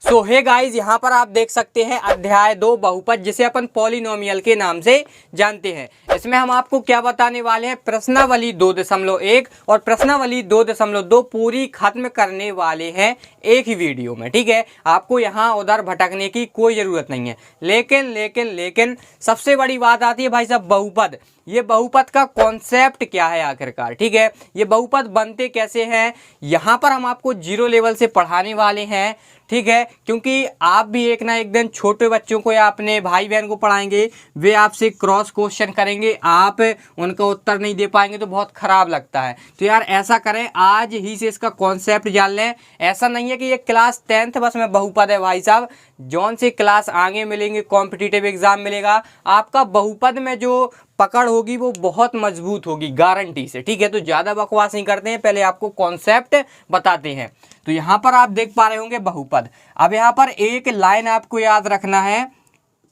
सो hey guys, यहाँ पर आप देख सकते हैं अध्याय 2 बहुपद, जिसे अपन पॉलिनोमियल के नाम से जानते हैं। इसमें हम आपको क्या बताने वाले हैं, प्रश्नावली 2.1 और प्रश्नावली 2.2 पूरी खत्म करने वाले हैं एक ही वीडियो में। ठीक है, आपको यहाँ उधर भटकने की कोई ज़रूरत नहीं है। लेकिन सबसे बड़ी बात आती है भाई साहब बहुपद। ये बहुपद का कॉन्सेप्ट क्या है आखिरकार। ठीक है, ये बहुपद बनते कैसे हैं, यहाँ पर हम आपको जीरो लेवल से पढ़ाने वाले हैं। ठीक है, क्योंकि आप भी एक ना एक दिन छोटे बच्चों को या अपने भाई बहन को पढ़ाएंगे, वे आपसे क्रॉस क्वेश्चन करेंगे, आप उनका उत्तर नहीं दे पाएंगे तो बहुत ख़राब लगता है। तो यार ऐसा करें, आज ही से इसका कॉन्सेप्ट जान लें। ऐसा नहीं है कि ये क्लास 10th बस में बहुपद है भाई साहब, जौन सी क्लास आगे मिलेंगे, कॉम्पिटिटिव एग्जाम मिलेगा, आपका बहुपद में जो पकड़ होगी वो बहुत मजबूत होगी गारंटी से। ठीक है, तो ज़्यादा बकवास नहीं करते हैं, पहले आपको कॉन्सेप्ट बताते हैं। तो यहाँ पर आप देख पा रहे होंगे बहुपद। अब यहाँ पर एक लाइन आपको याद रखना है,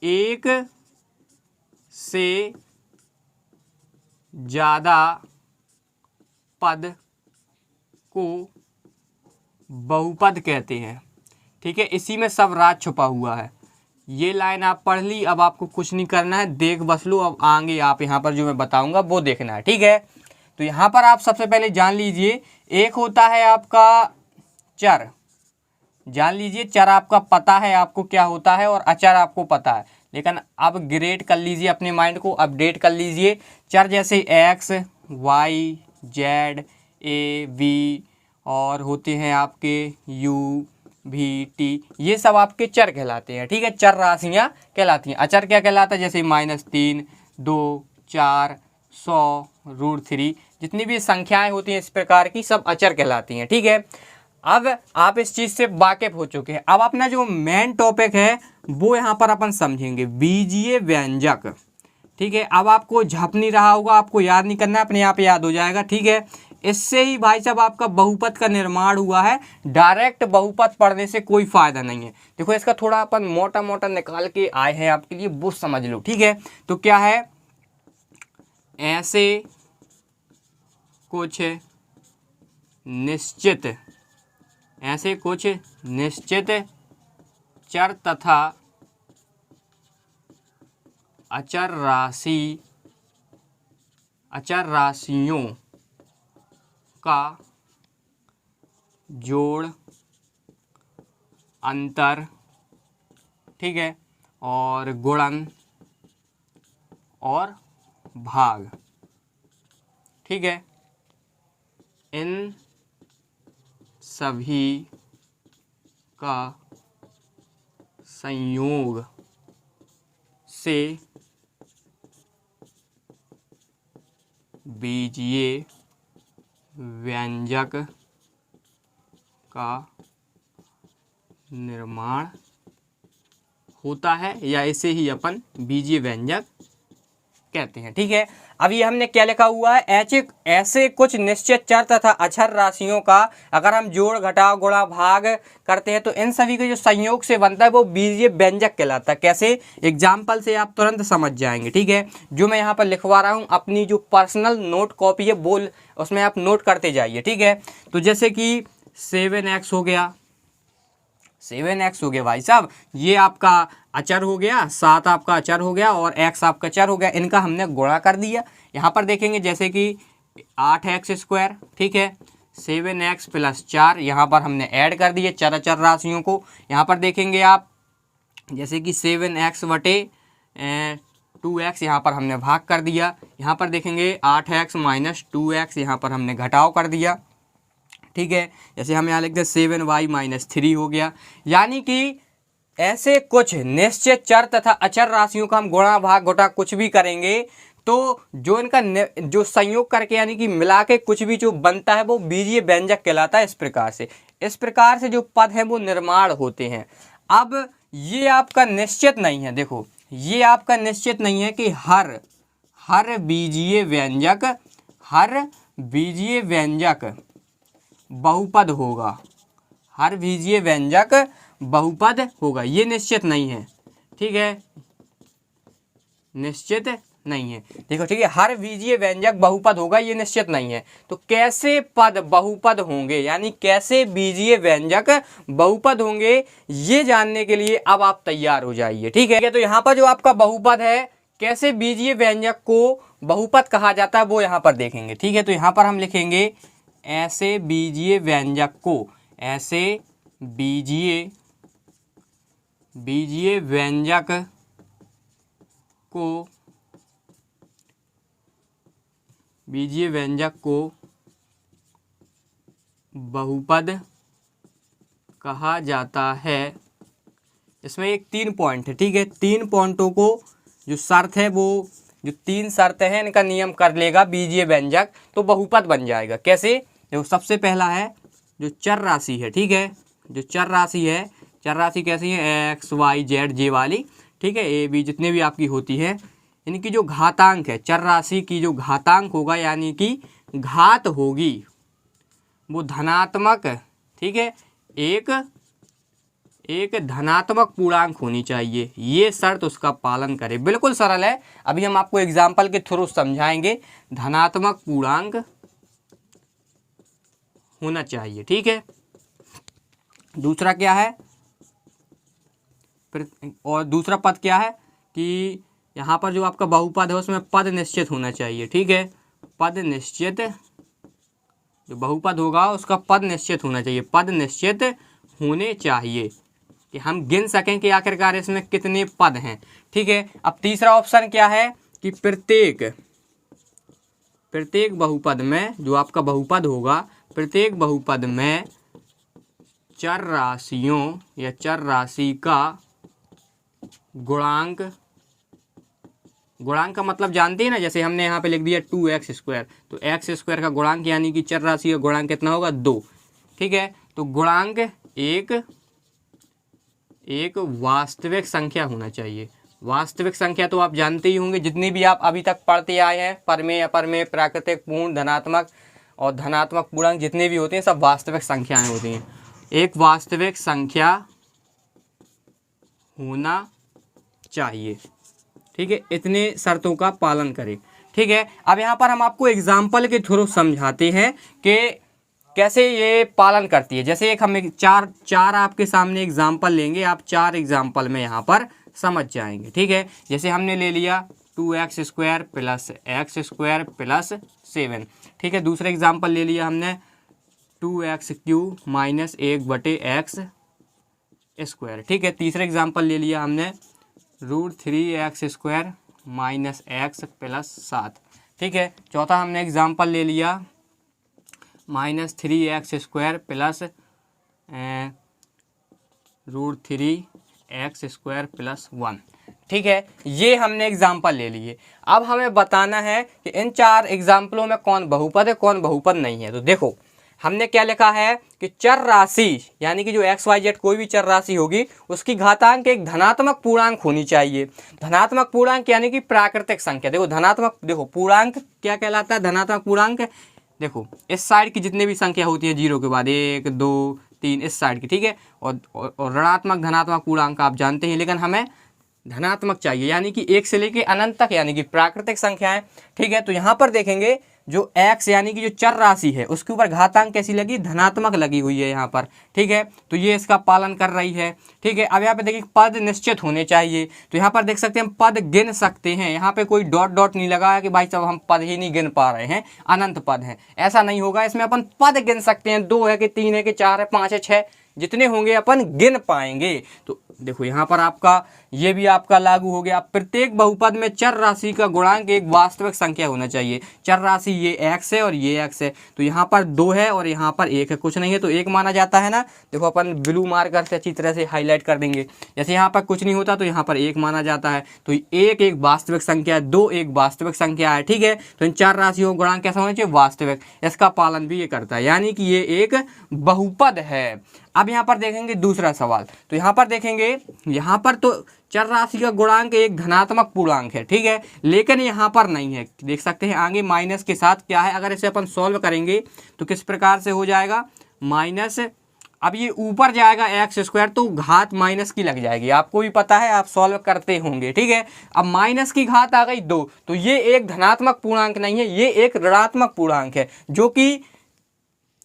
एक से ज़्यादा पद को बहुपद कहते हैं। ठीक है, इसी में सब राज छुपा हुआ है। ये लाइन आप पढ़ ली, अब आपको कुछ नहीं करना है, देख बस लो। अब आगे आप यहाँ पर जो मैं बताऊंगा वो देखना है। ठीक है, तो यहाँ पर आप सबसे पहले जान लीजिए, एक होता है आपका चर। जान लीजिए, चर आपका पता है आपको क्या होता है और अचर आपको पता है, लेकिन अब ग्रेड कर लीजिए, अपने माइंड को अपडेट कर लीजिए। चर जैसे X, Y, Z, A, V और होते हैं आपके यू, भी, टी, ये सब आपके चर कहलाते हैं। ठीक है, चर राशियाँ कहलाती हैं। अचर क्या कहलाता है, जैसे -3, 2, 4, 100, √3, जितनी भी संख्याएं होती हैं इस प्रकार की सब अचर कहलाती हैं। ठीक है, अब आप इस चीज़ से वाकिफ हो चुके हैं। अब अपना जो मेन टॉपिक है वो यहाँ पर अपन समझेंगे, बीजीय व्यंजक। ठीक है, अब आपको झप नहीं रहा होगा, आपको याद नहीं करना है, अपने आप याद हो जाएगा। ठीक है, इससे ही भाई साहब आपका बहुपद का निर्माण हुआ है। डायरेक्ट बहुपद पढ़ने से कोई फायदा नहीं है। देखो, इसका थोड़ा अपन मोटा मोटा निकाल के आए हैं आपके लिए, वो समझ लो। ठीक है, तो क्या है, ऐसे कुछ निश्चित चर तथा अचर राशियों का जोड़, अंतर, ठीक है, और गुणन और भाग। ठीक है, इन सभी का संयोग से बीजीय व्यंजक का निर्माण होता है, या इसे ही अपन बीजीय व्यंजक कहते हैं। ठीक है, अब ये हमने क्या लिखा हुआ है, ऐसे कुछ निश्चित चर तथा अचर राशियों का अगर हम जोड़, घटाव, गुणा, भाग करते हैं तो इन सभी के जो संयोग से बनता है वो बीजीय व्यंजक कहलाता है। कैसे, एग्जाम्पल से आप तुरंत समझ जाएंगे। ठीक है, जो मैं यहाँ पर लिखवा रहा हूँ, अपनी जो पर्सनल नोट कॉपी है बोल, उसमें आप नोट करते जाइए। ठीक है, तो जैसे कि 7x हो गया, 7x हो गया भाई साहब, ये आपका अचर हो गया, 7 आपका अचर हो गया और x आपका चर हो गया, इनका हमने गुणा कर दिया। यहाँ पर देखेंगे जैसे कि 8x²। ठीक है, 7x + 4 यहाँ पर हमने ऐड कर दिए चर अचर राशियों को। यहाँ पर देखेंगे आप जैसे कि 7x बटे 2x, यहाँ पर हमने भाग कर दिया। यहाँ पर देखेंगे 8x - 2x, यहाँ पर हमने घटाव कर दिया। ठीक है, जैसे हम यहाँ लिखते हैं 7y - 3 हो गया। यानी कि ऐसे कुछ निश्चित चर तथा अचर राशियों का हम गुणा, भाग, घटा कुछ भी करेंगे तो जो इनका जो संयोग करके यानी कि मिला के कुछ भी जो बनता है वो बीजीय व्यंजक कहलाता है। इस प्रकार से जो पद हैं वो निर्माण होते हैं। अब ये आपका निश्चित नहीं है, देखो ये आपका निश्चित नहीं है कि हर बीजीय व्यंजक बहुपद होगा, हर बीजीय व्यंजक बहुपद होगा, ये निश्चित नहीं है। ठीक है, निश्चित नहीं है। देखो ठीक है, हर बीजीय व्यंजक बहुपद होगा ये निश्चित नहीं है। तो कैसे पद बहुपद होंगे, यानी कैसे बीजीय व्यंजक बहुपद होंगे, ये जानने के लिए अब आप तैयार हो जाइए। ठीक है, तो यहाँ पर जो आपका बहुपद है, कैसे बीजीय व्यंजक को बहुपद कहा जाता है वो यहाँ पर देखेंगे। ठीक है, तो यहाँ पर हम लिखेंगे ऐसे बीजीय व्यंजक को, ऐसे बीजीय व्यंजक को, बीजीय व्यंजक को बहुपद कहा जाता है। इसमें एक 3 पॉइंट है। ठीक है, 3 पॉइंटों को जो शर्त है, वो जो 3 शर्त हैं इनका नियम कर लेगा बीजीय व्यंजक तो बहुपद बन जाएगा। कैसे, देखो सबसे पहला है जो चर राशि है। ठीक है, जो चर राशि है, चर राशि कैसी है, एक्स वाई जेड जे वाली। ठीक है, ए बी जितने भी आपकी होती है, इनकी जो घातांक है, चर राशि की जो घातांक होगा यानी कि घात होगी वो धनात्मक। ठीक है, एक धनात्मक पूर्णांक होनी चाहिए, ये शर्त उसका पालन करे। बिल्कुल सरल है, अभी हम आपको एग्जाम्पल के थ्रू समझाएंगे। धनात्मक पूर्णांक होना चाहिए। ठीक है, दूसरा क्या है, और दूसरा पद क्या है कि यहाँ पर जो आपका बहुपद है उसमें पद निश्चित होना चाहिए। ठीक है, पद निश्चित, जो बहुपद होगा उसका पद निश्चित होना चाहिए, पद निश्चित होने चाहिए कि हम गिन सकें कि आखिरकार इसमें कितने पद हैं। ठीक है, अब तीसरा ऑप्शन क्या है कि प्रत्येक बहुपद में, जो आपका बहुपद होगा, प्रत्येक बहुपद में चर राशियों या चर राशि का गुणांक, गुणांक का मतलब जानते हैं ना, जैसे हमने यहाँ पे लिख दिया 2x², तो x² का गुणांक यानी कि चर राशि का गुणांक कितना होगा, 2। ठीक है, तो गुणांक एक वास्तविक संख्या होना चाहिए। वास्तविक संख्या तो आप जानते ही होंगे, जितनी भी आप अभी तक पढ़ते आए हैं, परमेय अपरमेय प्राकृतिक पूर्ण धनात्मक और धनात्मक पूर्णांक जितने भी होते हैं सब वास्तविक संख्याएं होती हैं। एक वास्तविक संख्या होना चाहिए। ठीक है, इतने शर्तों का पालन करें। ठीक है, अब यहाँ पर हम आपको एग्जाम्पल के थ्रू समझाते हैं कि कैसे ये पालन करती है। जैसे एक हम चार आपके सामने एग्जाम्पल लेंगे, आप 4 एग्जाम्पल में यहाँ पर समझ जाएंगे। ठीक है, जैसे हमने ले लिया 2x² + x² + 7। ठीक है, दूसरा एग्जाम्पल ले लिया हमने 2x³ - 1/x²। ठीक है, तीसरा एग्जाम्पल ले लिया हमने √3x² - x + 7। ठीक है, चौथा हमने एग्जाम्पल ले लिया -3x² + √3x² + 1। ठीक है, ये हमने एग्जाम्पल ले लिए। अब हमें बताना है कि इन 4 एग्जाम्पलों में कौन बहुपद है, कौन बहुपद नहीं है। तो देखो हमने क्या लिखा है कि चर राशि यानी कि जो एक्स वाई जेड कोई भी चर राशि होगी उसकी घातांक एक धनात्मक पूर्णांक होनी चाहिए। धनात्मक पूर्णांक यानी कि प्राकृतिक संख्या। देखो धनात्मक, देखो पूर्णांक क्या कहलाता है, धनात्मक पूर्णांक। देखो इस साइड की जितने भी संख्या होती है 0 के बाद 1 2 3 इस साइड की। ठीक है, और ऋणात्मक धनात्मक पूर्णांक आप जानते हैं, लेकिन हमें धनात्मक चाहिए यानी कि 1 से लेके अनंत तक यानी कि प्राकृतिक संख्याएं। ठीक है, तो यहाँ पर देखेंगे जो x यानी कि जो चर राशि है उसके ऊपर घातांक कैसी लगी, धनात्मक लगी हुई है यहाँ पर। ठीक है, तो ये इसका पालन कर रही है। ठीक है, अब यहाँ पे देखिए पद निश्चित होने चाहिए। तो यहाँ पर देख सकते हैं हम पद गिन सकते हैं। यहाँ पे कोई डॉट डॉट नहीं लगा है कि भाई साहब हम पद ही नहीं गिन पा रहे हैं, अनंत पद हैं, ऐसा नहीं होगा। इसमें अपन पद गिन सकते हैं, 2 है कि 3 है कि 4 है 5 है 6, जितने होंगे अपन गिन पाएंगे। तो देखो यहाँ पर आपका ये भी आपका लागू हो गया। प्रत्येक बहुपद में चर राशि का गुणांक एक वास्तविक संख्या होना चाहिए। चर राशि ये x है और ये x है, तो यहाँ पर 2 है और यहाँ पर 1 है, कुछ नहीं है तो 1 माना जाता है ना। देखो अपन ब्लू मार्कर से अच्छी तरह से हाईलाइट कर देंगे। जैसे यहाँ पर कुछ नहीं होता तो यहाँ पर 1 माना जाता है। तो 1 एक वास्तविक संख्या है, 2 एक वास्तविक संख्या है। ठीक है, तो इन 4 राशियों का गुणांक कैसा होना चाहिए, वास्तविक। इसका पालन भी ये करता है, यानी कि ये एक बहुपद है। अब यहाँ पर देखेंगे दूसरा सवाल। तो यहाँ पर देखेंगे, यहाँ पर तो चर राशि का गुणांक एक धनात्मक पूर्णांक है। ठीक है, लेकिन यहाँ पर नहीं है, देख सकते हैं आगे माइनस के साथ क्या है। अगर इसे अपन सॉल्व करेंगे तो किस प्रकार से हो जाएगा, अब ये ऊपर जाएगा एक्स स्क्वायर तो घात माइनस की लग जाएगी, आपको भी पता है, आप सॉल्व करते होंगे, ठीक है। अब माइनस की घात आ गई 2, तो ये एक धनात्मक पूर्णांक नहीं है, ये एक ऋणात्मक पूर्णांक है, जो कि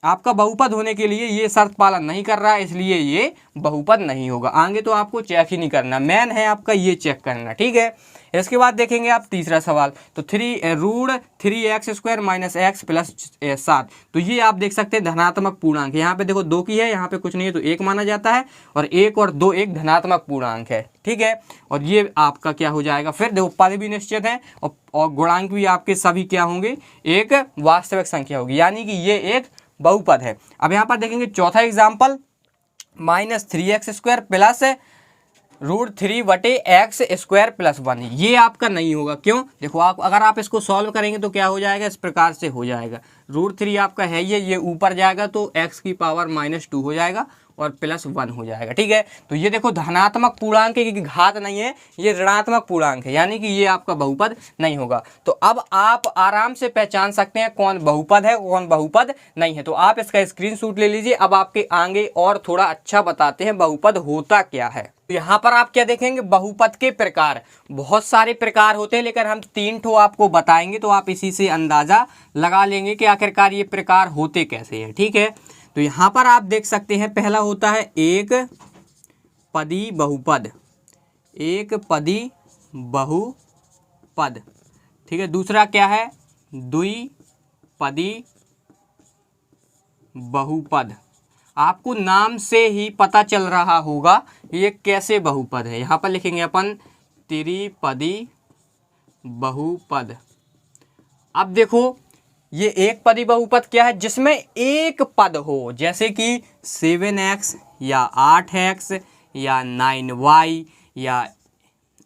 आपका बहुपद होने के लिए ये शर्त पालन नहीं कर रहा है, इसलिए ये बहुपद नहीं होगा। आगे तो आपको चेक ही नहीं करना, मेन है आपका ये चेक करना, ठीक है। इसके बाद देखेंगे आप तीसरा सवाल, तो √3x² माइनस एक्स प्लस 7, तो ये आप देख सकते हैं धनात्मक पूर्णांक, यहाँ पे देखो 2 की है, यहाँ पे कुछ नहीं है तो 1 माना जाता है, और 1 और 2 एक धनात्मक पूर्णांक है, ठीक है। और ये आपका क्या हो जाएगा, फिर देखो पद भी निश्चित है और गुणांक भी आपके सभी क्या होंगे, एक वास्तविक संख्या होगी, यानी कि ये एक बहुपद है। अब यहाँ पर देखेंगे चौथा example, -3x² plus √3/x² plus 1, ये आपका नहीं होगा, क्यों, देखो आप अगर आप इसको सॉल्व करेंगे तो क्या हो जाएगा, इस प्रकार से हो जाएगा, √3 आपका है ये ऊपर जाएगा तो x की पावर -2 हो जाएगा और प्लस 1 हो जाएगा, ठीक है। तो ये देखो धनात्मक पूर्णांक की घात नहीं है, ये ऋणात्मक पूर्णांक है, यानी कि ये आपका बहुपद नहीं होगा। तो अब आप आराम से पहचान सकते हैं कौन बहुपद है कौन बहुपद नहीं है, तो आप इसका स्क्रीनशॉट ले लीजिए। अब आपके आगे और थोड़ा अच्छा बताते हैं बहुपद होता क्या है। यहाँ पर आप क्या देखेंगे, बहुपद के प्रकार, बहुत सारे प्रकार होते हैं, लेकिन हम 3 ठो आपको बताएंगे, तो आप इसी से अंदाजा लगा लेंगे कि आखिरकार ये प्रकार होते कैसे हैं, ठीक है। तो यहाँ पर आप देख सकते हैं, पहला होता है एक पदी बहुपद, एक पदी बहुपद, ठीक है। दूसरा क्या है, द्विपदी बहुपद, आपको नाम से ही पता चल रहा होगा ये कैसे बहुपद है। यहाँ पर लिखेंगे अपन त्रिपदी बहुपद। अब देखो ये एक पदी बहुपद क्या है, जिसमें एक पद हो, जैसे कि 7x या 8x या 9y या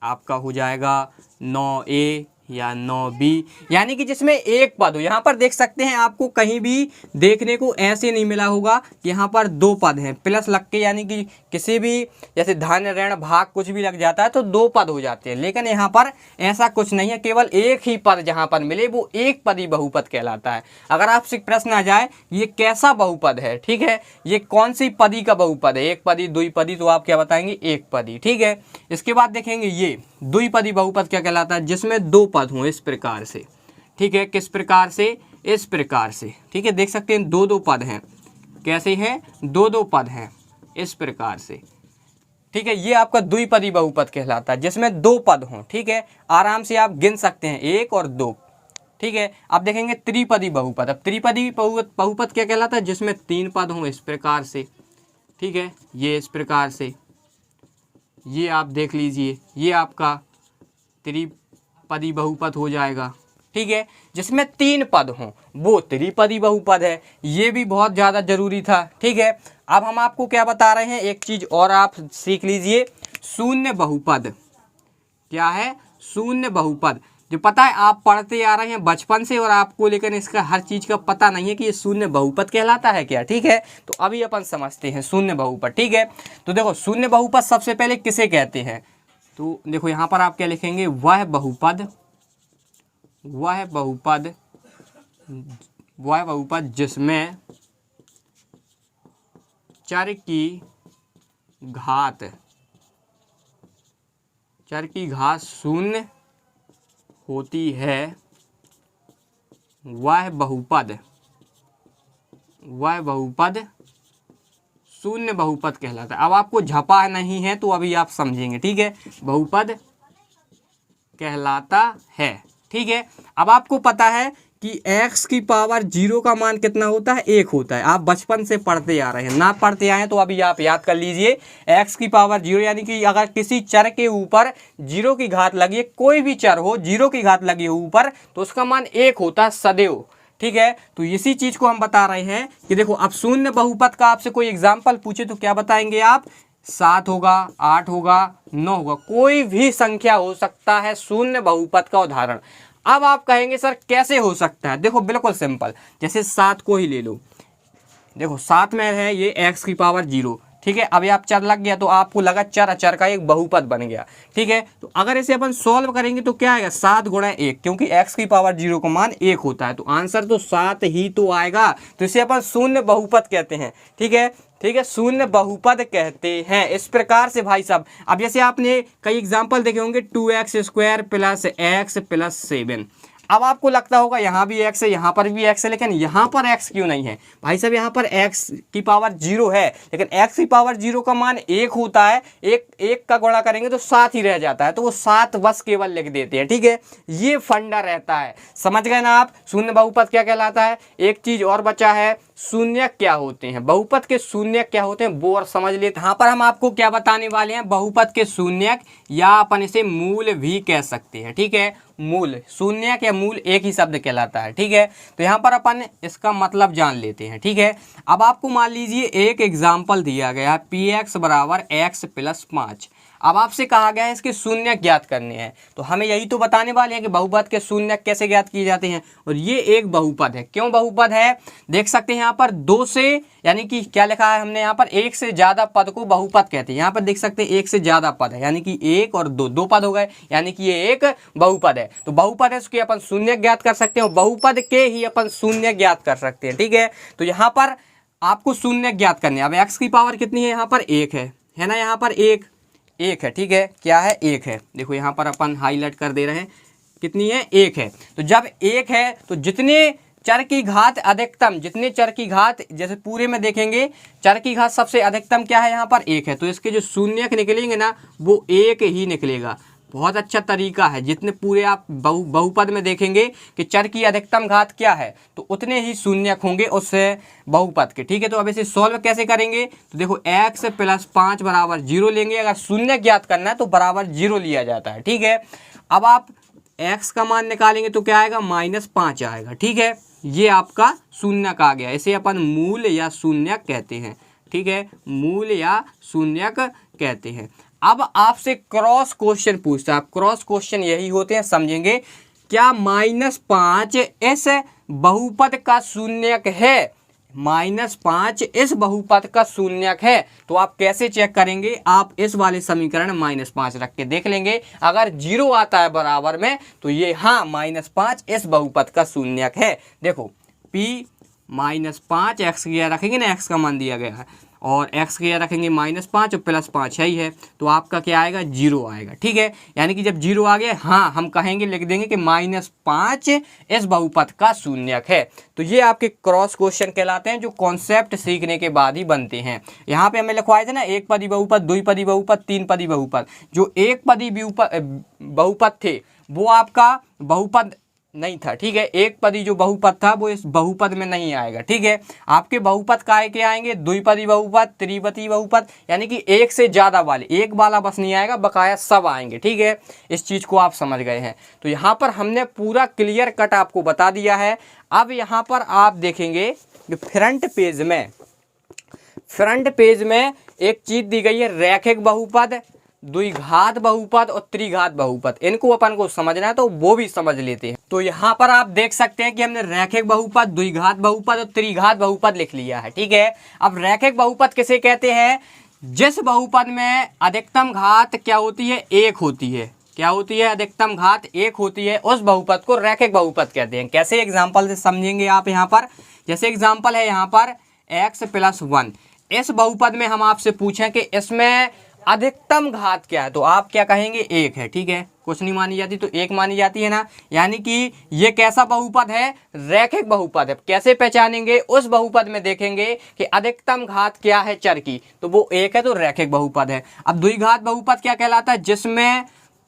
आपका हो जाएगा 9a या 9b, यानी कि जिसमें एक पद हो। यहाँ पर देख सकते हैं, आपको कहीं भी देखने को ऐसे नहीं मिला होगा कि यहाँ पर 2 पद हैं प्लस लग के, यानी कि किसी भी जैसे धन ऋण भाग कुछ भी लग जाता है तो 2 पद हो जाते हैं, लेकिन यहाँ पर ऐसा कुछ नहीं है, केवल एक ही पद जहाँ पर मिले वो एक पदी बहुपद कहलाता है। अगर आपसे प्रश्न आ जाए ये कैसा बहुपद है, ठीक है, ये कौन सी पदी का बहुपद है, एक पदी द्विपदी, तो आप क्या बताएंगे, एक पदी, ठीक है। इसके बाद देखेंगे ये द्विपदी बहुपद क्या कहलाता है, जिसमें 2 पद हों, इस प्रकार से, ठीक है। किस प्रकार से, इस प्रकार से, ठीक है। देख सकते हैं 2-2 पद हैं, कैसे हैं, 2-2 पद हैं, इस प्रकार से, ठीक है। ये आपका द्विपदी बहुपद कहलाता है, जिसमें 2 पद हों, ठीक है। आराम से आप गिन सकते हैं 1 और 2, ठीक है। अब देखेंगे त्रिपदी बहुपद। अब त्रिपदी बहुपद क्या कहलाता है, जिसमें 3 पद हों, इस प्रकार से, ठीक है। ये इस प्रकार से, ये आप देख लीजिए, ये आपका त्रिपदी बहुपद हो जाएगा, ठीक है। जिसमें 3 पद हों वो त्रिपदी बहुपद है, ये भी बहुत ज़्यादा जरूरी था, ठीक है। अब हम आपको क्या बता रहे हैं, एक चीज़ और आप सीख लीजिए, शून्य बहुपद। क्या है, शून्य बहुपद, जो पता है आप पढ़ते आ रहे हैं बचपन से और आपको, लेकिन इसका हर चीज़ का पता नहीं है कि ये शून्य बहुपद कहलाता है क्या, ठीक है। तो अभी अपन समझते हैं शून्य बहुपद, ठीक है। तो देखो शून्य बहुपद सबसे पहले किसे कहते हैं, तो देखो यहाँ पर आप क्या लिखेंगे, वह बहुपद जिसमें चर की घात शून्य होती है, वह बहुपद शून्य बहुपद कहलाता है। अब आपको झपा नहीं है तो अभी आप समझेंगे, ठीक है, बहुपद कहलाता है, ठीक है। अब आपको पता है कि x की पावर 0 का मान कितना होता है, 1 होता है। आप बचपन से पढ़ते आ रहे हैं, ना पढ़ते आए हैं तो अभी आप याद कर लीजिए, x की पावर 0 यानी कि अगर किसी चर के ऊपर 0 की घात लगी है, कोई भी चर हो 0 की घात लगी हो ऊपर, तो उसका मान 1 होता है सदैव, ठीक है। तो इसी चीज़ को हम बता रहे हैं कि देखो, अब शून्य बहुपद का आपसे कोई एग्जाम्पल पूछे तो क्या बताएंगे आप, 7 होगा, 8 होगा, 9 होगा, कोई भी संख्या हो सकता है शून्य बहुपद का उदाहरण। अब आप कहेंगे सर कैसे हो सकता है, देखो बिल्कुल सिंपल, जैसे 7 को ही ले लो, देखो 7 में है ये x की पावर 0, ठीक है। अभी आप चर लग गया तो आपको लगा चर अचर का एक बहुपद बन गया, ठीक है। तो अगर इसे अपन सॉल्व करेंगे तो क्या आएगा 7 गुणा 1, क्योंकि x की पावर 0 का मान 1 होता है तो आंसर तो 7 ही तो आएगा। तो इसे अपन शून्य बहुपद कहते हैं, ठीक है, ठीक है, शून्य बहुपद कहते हैं। इस प्रकार से भाई साहब, अब जैसे आपने कई एग्जाम्पल देखे होंगे 2x² प्लस x प्लस 7। अब आपको लगता होगा यहाँ भी x है, यहाँ पर भी x है, लेकिन यहाँ पर x क्यों नहीं है भाई साहब? यहाँ पर x की पावर 0 है, लेकिन x की पावर 0 का मान 1 होता है। एक का गुणा करेंगे तो 7 ही रह जाता है, तो वो 7 बस केवल लिख देते हैं, ठीक है। ये फंडा रहता है, समझ गए ना आप? शून्य बहुपद क्या कहलाता है। एक चीज और बचा है, शून्य क्या होते हैं, बहुपद के शून्य क्या होते हैं वो और समझ लेते हैं। यहाँ पर हम आपको क्या बताने वाले हैं, बहुपद के शून्य या अपन इसे मूल भी कह सकते हैं, ठीक है। मूल, शून्य या मूल एक ही शब्द कहलाता है, ठीक है। तो यहाँ पर अपन इसका मतलब जान लेते हैं, ठीक है। अब आपको मान लीजिए एक एग्जाम्पल दिया गया है px बराबर x प्लस 5। अब आपसे कहा गया है इसके शून्य ज्ञात करने हैं, तो हमें यही तो बताने वाले हैं कि बहुपद के शून्य कैसे ज्ञात किए जाते हैं। और ये एक बहुपद है, क्यों बहुपद है देख सकते हैं यहाँ पर 2 से, यानी कि क्या लिखा है हमने यहाँ पर, एक से ज्यादा पद को बहुपद कहते हैं। यहाँ पर देख सकते हैं एक से ज्यादा पद है, यानी कि 1 और 2, 2 पद हो गए, यानी कि ये एक बहुपद है। तो बहुपद है उसके अपन शून्य ज्ञात कर सकते हैं, बहुपद के ही अपन शून्य ज्ञात कर सकते हैं, ठीक है। तो यहाँ पर आपको शून्य ज्ञात करने, अब x की पावर कितनी है, यहाँ पर 1 है ना, यहाँ पर एक है, ठीक है। क्या है, 1 है। देखो यहाँ पर अपन हाईलाइट कर दे रहे हैं, कितनी है, 1 है। तो जब 1 है तो जितने चर की घात अधिकतम, जितने चर की घात, जैसे पूरे में देखेंगे चर की घात सबसे अधिकतम क्या है, यहाँ पर 1 है, तो इसके जो शून्य निकलेंगे ना वो 1 ही निकलेगा। बहुत अच्छा तरीका है, जितने पूरे आप बहुपद में देखेंगे कि चर की अधिकतम घात क्या है तो उतने ही शून्यक होंगे उस बहुपद के, ठीक है। तो अब इसे सॉल्व कैसे करेंगे, तो देखो x प्लस 5 बराबर 0 लेंगे। अगर शून्य ज्ञात करना है तो बराबर 0 लिया जाता है, ठीक है। अब आप x का मान निकालेंगे तो क्या आएगा, -5 आएगा, ठीक है। ये आपका शून्यक आ गया, इसे अपन मूल या शून्यक कहते हैं, ठीक है, मूल या शून्यक कहते हैं। अब आपसे क्रॉस क्वेश्चन पूछता है, क्रॉस क्वेश्चन यही होते हैं, समझेंगे। क्या -5 इस बहुपद का शून्यक है, -5 इस बहुपद का शून्यक है? तो आप कैसे चेक करेंगे, आप इस वाले समीकरण -5 रख के देख लेंगे, अगर 0 आता है बराबर में तो ये हाँ -5 इस बहुपद का शून्यक है। देखो p -5 x किया रखेंगे ना, x का मान दिया गया है, और x किया रखेंगे -5 और +5 है ही है, तो आपका क्या आएगा, 0 आएगा, ठीक है। यानी कि जब 0 आ गया, हाँ हम कहेंगे, लिख देंगे कि -5 इस बहुपद का शून्यक है। तो ये आपके क्रॉस क्वेश्चन कहलाते हैं, जो कॉन्सेप्ट सीखने के बाद ही बनते हैं। यहाँ पे हमें लिखवाए थे ना, एक पदी बहुपद, द्विपदी बहुपद, तीन पदी बहुपद। जो एक पदी बहुपद थे वो आपका बहुपद नहीं था, ठीक है। एक पदी जो बहुपद था वो इस बहुपद में नहीं आएगा, ठीक है। आपके बहुपद काय के आएंगे, द्विपदी बहुपद, त्रिपदी बहुपद, यानी कि एक से ज्यादा वाले, एक वाला बस नहीं आएगा, बकाया सब आएंगे, ठीक है। इस चीज को आप समझ गए हैं। तो यहाँ पर हमने पूरा क्लियर कट आपको बता दिया है। अब यहाँ पर आप देखेंगे कि फ्रंट पेज में एक चीज दी गई है, रैखिक बहुपद, द्विघात बहुपद और त्रिघात बहुपद। इनको अपन को समझना है तो वो भी समझ लेते हैं। तो यहाँ पर आप देख सकते हैं कि हमने रैखिक बहुपद, द्विघात बहुपद और त्रिघात बहुपद लिख लिया है, ठीक है। अब रैखिक बहुपद किसे कहते हैं, जिस बहुपद में अधिकतम घात क्या होती है, 1 होती है। क्या होती है, अधिकतम घात 1 होती है, उस बहुपद को रैखिक बहुपद कहते हैं। कैसे, एग्जाम्पल से समझेंगे आप। यहाँ पर जैसे एग्जाम्पल है यहाँ पर x + 1, इस बहुपद में हम आपसे पूछें कि इसमें अधिकतम घात क्या है, तो आप क्या कहेंगे, 1 है, ठीक है। कुछ नहीं मानी जाती तो 1 मानी जाती है ना, यानी कि ये कैसा बहुपद है, रैखिक बहुपद है। कैसे पहचानेंगे, उस बहुपद में देखेंगे कि अधिकतम घात क्या है चर की, तो वो 1 है, तो रैखिक बहुपद है। अब द्विघात बहुपद क्या कहलाता है, जिसमें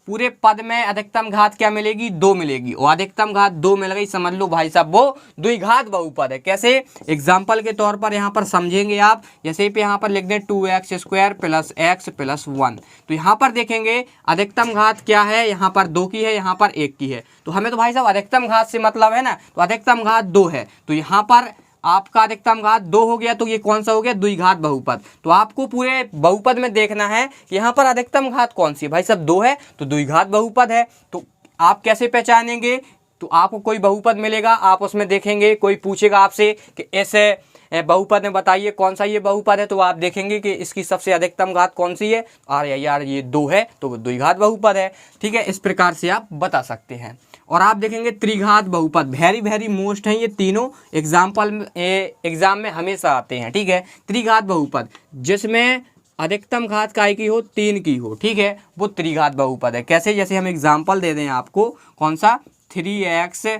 पूरे पद में अधिकतम घात क्या मिलेगी, 2 मिलेगी, और अधिकतम घात 2 मिल गई, समझ लो भाई साहब वो द्विघात बहुपद है। कैसे, एग्जाम्पल के तौर पर यहाँ पर समझेंगे आप। जैसे पे यहाँ पर लिख दें 2x² + x + 1, तो यहाँ पर देखेंगे अधिकतम घात क्या है, यहाँ पर 2 की है, यहाँ पर 1 की है। तो हमें तो भाई साहब अधिकतम घात से मतलब है ना, तो अधिकतम घात 2 है, तो यहाँ पर आपका अधिकतम घात 2 हो गया, तो ये कौन सा हो गया, द्विघात बहुपद। तो आपको पूरे बहुपद में देखना है कि यहाँ पर अधिकतम घात कौन सी है, भाई साहब 2 है, तो द्विघात बहुपद है। तो आप कैसे पहचानेंगे, तो आपको कोई बहुपद मिलेगा, आप उसमें देखेंगे, कोई पूछेगा आपसे कि ऐसे बहुपद में बताइए कौन सा ये बहुपद है, तो आप देखेंगे कि इसकी सबसे अधिकतम घात कौन सी है, अरे यार ये 2 है तो द्विघात बहुपद है। ठीक है, इस प्रकार से आप बता सकते हैं। और आप देखेंगे त्रिघात बहुपद, वेरी मोस्ट हैं ये तीनों, एग्जाम में हमेशा आते हैं। ठीक है, त्रिघात बहुपद जिसमें अधिकतम घात काय की हो, 3 की हो, ठीक है, वो त्रिघात बहुपद है। कैसे, जैसे हम एग्जाम्पल दे दें आपको, कौन सा, 3x³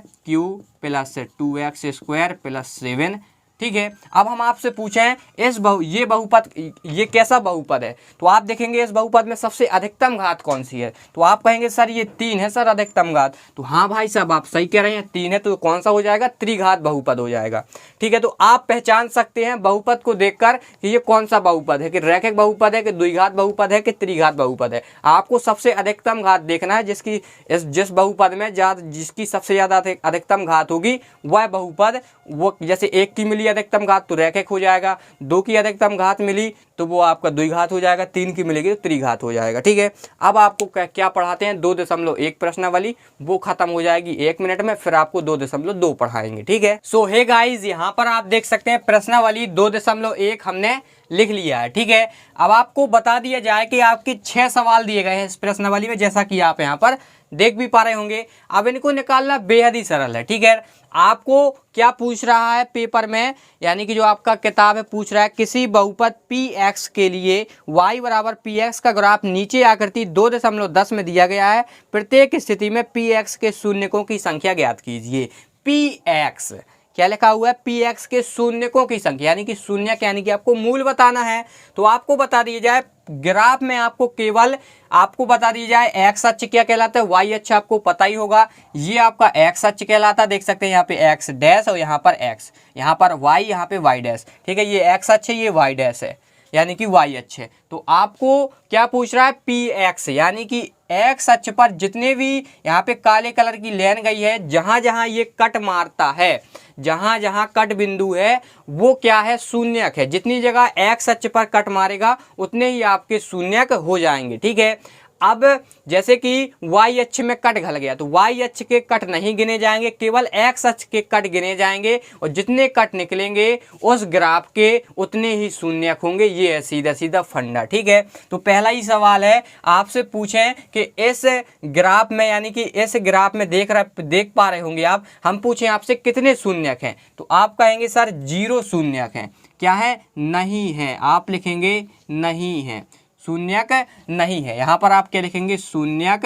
+ 2x² + 7। ठीक है, अब हम आपसे पूछें ये बहुपद, ये कैसा बहुपद है, तो आप देखेंगे इस बहुपद में सबसे अधिकतम घात कौन सी है, तो आप कहेंगे सर ये 3 है सर अधिकतम घात। तो हाँ भाई साहब आप सही कह रहे हैं, 3 है तो कौन सा हो जाएगा, त्रिघात बहुपद हो जाएगा। ठीक है, तो आप पहचान सकते हैं बहुपद को देखकर कि ये कौन सा बहुपद है, कि रैखिक बहुपद है, कि द्विघात बहुपद है, कि त्रिघात बहुपद है। आपको सबसे अधिकतम घात देखना है, जिस बहुपद में जिसकी सबसे ज़्यादा अधिकतम घात होगी वह बहुपद, वो जैसे 1 की मिली अधिकतम घात तो रैखिक हो जाएगा, 2 की अधिकतम घात मिली तो वो आपका द्विघात हो जाएगा, 3 की मिलेगी तो त्रिघात हो जाएगा। ठीक है, अब आपको क्या पढ़ाते हैं, 2.1 प्रश्नावली, वो खत्म हो जाएगी 1 मिनट में, फिर आपको 2.2 पढ़ाएंगे। ठीक है, सो हे गाइस, यहाँ पर आप देख सकते हैं प्रश्नावली 2.1 हमने लिख लिया है। ठीक है, अब आपको बता दिया जाए कि आपके 6 सवाल दिए गए हैं इस प्रश्नावली में, जैसा कि आप यहाँ पर देख भी पा रहे होंगे। अब इनको निकालना बेहद ही सरल है। ठीक है, आपको क्या पूछ रहा है पेपर में, यानी कि जो आपका किताब है पूछ रहा है, किसी बहुपद px के लिए y = px का ग्राफ नीचे आकृति 2.10 में दिया गया है। प्रत्येक स्थिति में px के शून्यकों की संख्या ज्ञात कीजिए। px क्या लिखा हुआ है, px के शून्यकों की संख्या, यानी कि शून्यक, यानी कि आपको मूल बताना है। तो आपको बता दिया जाए ग्राफ में, आपको बता दिया जाए x अक्ष क्या कहलाता है, y अक्ष आपको पता ही होगा, ये आपका x अक्ष कहलाता है। देख सकते हैं यहाँ पे x डैश और यहाँ पर x, यहाँ पर y, यहाँ पे y डैश। ठीक है, ये x अक्ष है, ये y डैश है, यानी कि y अक्ष है। तो आपको क्या पूछ रहा है, px, यानी कि x अक्ष पर जितने भी यहाँ पे काले कलर की लाइन गई है, जहाँ जहाँ ये कट मारता है, जहाँ जहाँ कट बिंदु है वो क्या है, शून्यक है। जितनी जगह x अक्ष पर कट मारेगा उतने ही आपके शून्यक हो जाएंगे। ठीक है, अब जैसे कि y अक्ष में कट घल गया तो y अक्ष के कट नहीं गिने जाएंगे, केवल x अक्ष के कट गिने जाएंगे, और जितने कट निकलेंगे उस ग्राफ के उतने ही शून्यक होंगे। ये है सीधा सीधा फंडा। ठीक है, तो पहला ही सवाल है, आपसे पूछें कि इस ग्राफ में, यानी कि इस ग्राफ में देख पा रहे होंगे आप, हम पूछें आपसे कितने शून्यक हैं, तो आप कहेंगे सर 0 शून्यक हैं। क्या है, नहीं है, आप लिखेंगे नहीं है, शून्यक नहीं है। यहाँ पर आप क्या लिखेंगे, शून्यक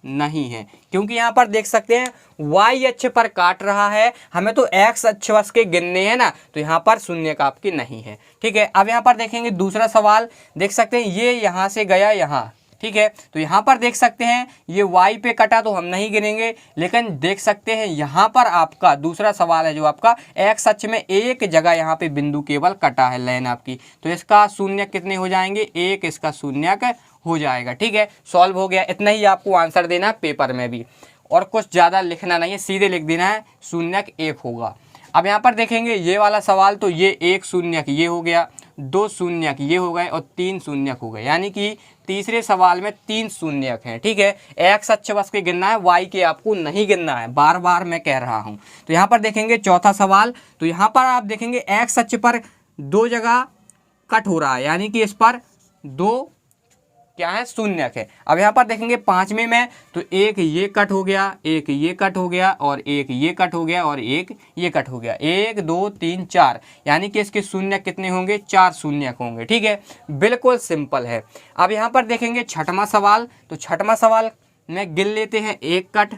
नहीं है, क्योंकि यहाँ पर देख सकते हैं y अक्ष पर काट रहा है, हमें तो x अक्ष बस के गिनने हैं ना, तो यहाँ पर शून्यक आपकी नहीं है। ठीक है, अब यहाँ पर देखेंगे दूसरा सवाल, देख सकते हैं ये यहाँ से गया यहाँ। ठीक है, तो यहाँ पर देख सकते हैं ये y पे कटा तो हम नहीं गिनेंगे, लेकिन देख सकते हैं यहाँ पर आपका दूसरा सवाल है जो आपका x अक्ष में एक जगह यहाँ पे बिंदु केवल कटा है लाइन आपकी, तो इसका शून्यक कितने हो जाएंगे, 1 इसका शून्यक हो जाएगा। ठीक है, सॉल्व हो गया। इतना ही आपको आंसर देना है पेपर में भी, और कुछ ज़्यादा लिखना नहीं है, सीधे लिख देना है शून्यक 1 होगा। अब यहाँ पर देखेंगे ये वाला सवाल, तो ये 1 शून्यक ये हो गया, 2 शून्यक ये हो गए, और 3 शून्यक हो गए, यानी कि तीसरे सवाल में 3 शून्यक हैं। ठीक है, x अक्ष बस के गिनना है, y के आपको नहीं गिनना है, बार बार मैं कह रहा हूँ। तो यहाँ पर देखेंगे चौथा सवाल, तो यहाँ पर आप देखेंगे x अक्ष पर 2 जगह कट हो रहा है, यानी कि इस पर 2 क्या है, शून्यक है। अब यहाँ पर देखेंगे 5वें में, तो 1 ये कट हो गया, 1 ये कट हो गया, और 1 ये कट हो गया, और 1 ये कट हो गया, 1 2 3 4, यानी कि इसके शून्यक कितने होंगे, 4 शून्यक होंगे। ठीक है, बिल्कुल सिंपल है। अब यहाँ पर देखेंगे छठवां सवाल, तो छठवां सवाल में गिन लेते हैं, 1 कट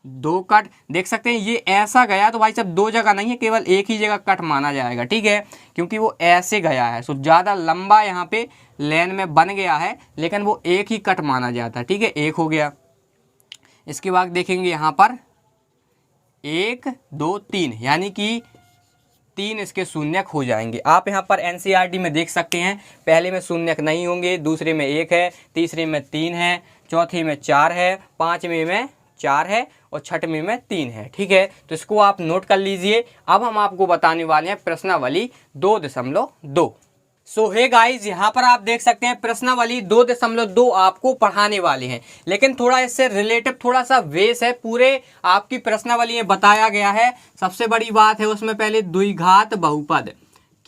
2 कट, देख सकते हैं ये ऐसा गया, तो भाई साहब 2 जगह नहीं है, केवल एक ही जगह कट माना जाएगा। ठीक है, क्योंकि वो ऐसे गया है, सो ज़्यादा लंबा यहाँ पे लेन में बन गया है, लेकिन वो एक ही कट माना जाता है। ठीक है, 1 हो गया। इसके बाद देखेंगे यहाँ पर 1 2 3, यानी कि 3 इसके शून्यक हो जाएंगे। आप यहाँ पर NCERT में देख सकते हैं, पहले में शून्यक नहीं होंगे, दूसरे में 1 है, तीसरे में 3 है, चौथे में 4 है, 5वें में 4 है, और 6वें में 3 है। ठीक है, तो इसको आप नोट कर लीजिए। अब हम आपको बताने वाले हैं प्रश्नावली 2.2। सो हे गाइस, यहाँ पर आप देख सकते हैं प्रश्नावली 2.2 आपको पढ़ाने वाले हैं, लेकिन थोड़ा इससे रिलेटिव थोड़ा सा वेस है। पूरे आपकी प्रश्नावली में बताया गया है। सबसे बड़ी बात है उसमें पहले द्विघात बहुपद,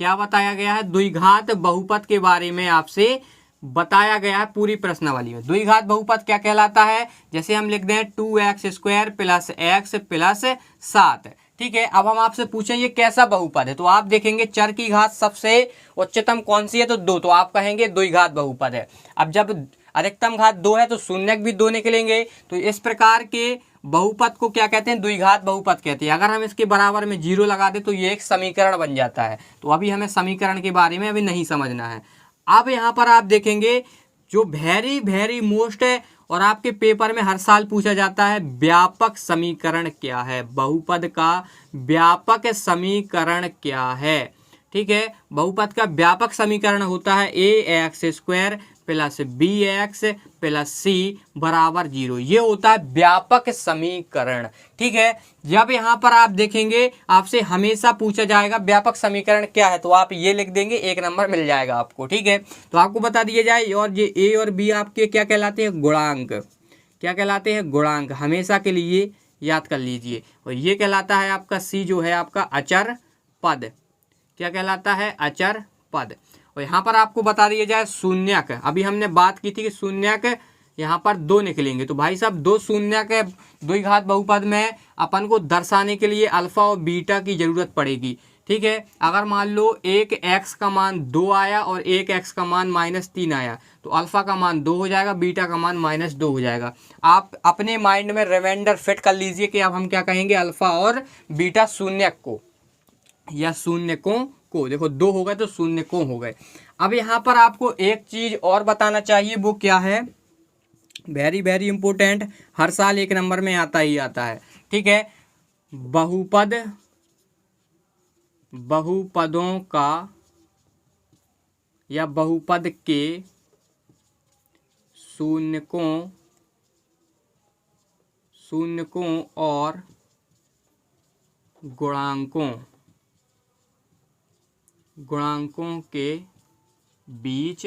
क्या बताया गया है, द्विघात बहुपद के बारे में आपसे बताया गया है पूरी प्रश्नावली में। द्विघात बहुपद क्या कहलाता है, जैसे हम लिख दें 2x² + x + 7। ठीक है, अब हम आपसे पूछें ये कैसा बहुपद है, तो आप देखेंगे चर की घात सबसे उच्चतम कौन सी है, तो 2, तो आप कहेंगे द्विघात बहुपद है। अब जब अधिकतम घात 2 है तो शून्यक भी 2 निकलेंगे, तो इस प्रकार के बहुपद को क्या कहते हैं, द्विघात बहुपद कहते हैं। अगर हम इसके बराबर में 0 लगा दें तो ये एक समीकरण बन जाता है। तो अभी हमें समीकरण के बारे में अभी नहीं समझना है। अब यहाँ पर आप देखेंगे जो वेरी मोस्ट है और आपके पेपर में हर साल पूछा जाता है, व्यापक समीकरण क्या है, बहुपद का व्यापक समीकरण क्या है। ठीक है, बहुपद का व्यापक समीकरण होता है ax² + bx + c = 0। ये होता है व्यापक समीकरण। ठीक है, जब यहाँ पर आप देखेंगे आपसे हमेशा पूछा जाएगा व्यापक समीकरण क्या है, तो आप ये लिख देंगे, 1 नंबर मिल जाएगा आपको। ठीक है, तो आपको बता दिया जाए, और ये a और b आपके क्या कहलाते हैं, गुणांक। क्या कहलाते हैं, गुणांक। हमेशा के लिए याद कर लीजिए। और ये कहलाता है आपका c जो है आपका अचर पद। क्या कहलाता है, अचर पद। और यहाँ पर आपको बता दिया जाए शून्यक। अभी हमने बात की थी कि शून्यक यहाँ पर 2 निकलेंगे, तो भाई साहब 2 शून्यक द्विघात बहुपद में अपन को दर्शाने के लिए अल्फा और बीटा की जरूरत पड़ेगी। ठीक है, अगर मान लो एक x का मान 2 आया और एक x का मान -3 आया, तो अल्फा का मान 2 हो जाएगा, बीटा का मान -2 हो जाएगा। आप अपने माइंड में रिमाइंडर फिट कर लीजिए कि अब हम क्या कहेंगे, अल्फा और बीटा शून्यक को या शून्यकों को। देखो 2 हो गए तो शून्यकों हो गए। अब यहाँ पर आपको एक चीज और बताना चाहिए, वो क्या है, वेरी इंपॉर्टेंट, हर साल 1 नंबर में आता ही आता है। ठीक है, बहुपदों का या बहुपद के शून्यकों और गुणांकों के बीच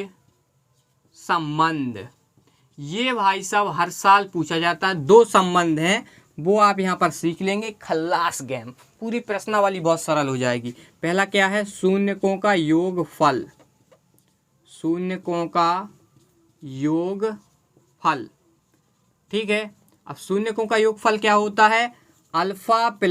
संबंध। ये भाई साहब हर साल पूछा जाता है। 2 संबंध हैं, वो आप यहाँ पर सीख लेंगे। खल्लास गेम, पूरी प्रश्नावली बहुत सरल हो जाएगी। पहला क्या है, शून्यकों का योगफल। शून्यकों का योगफल। ठीक है, अब शून्यकों का योगफल क्या होता है, अल्फा +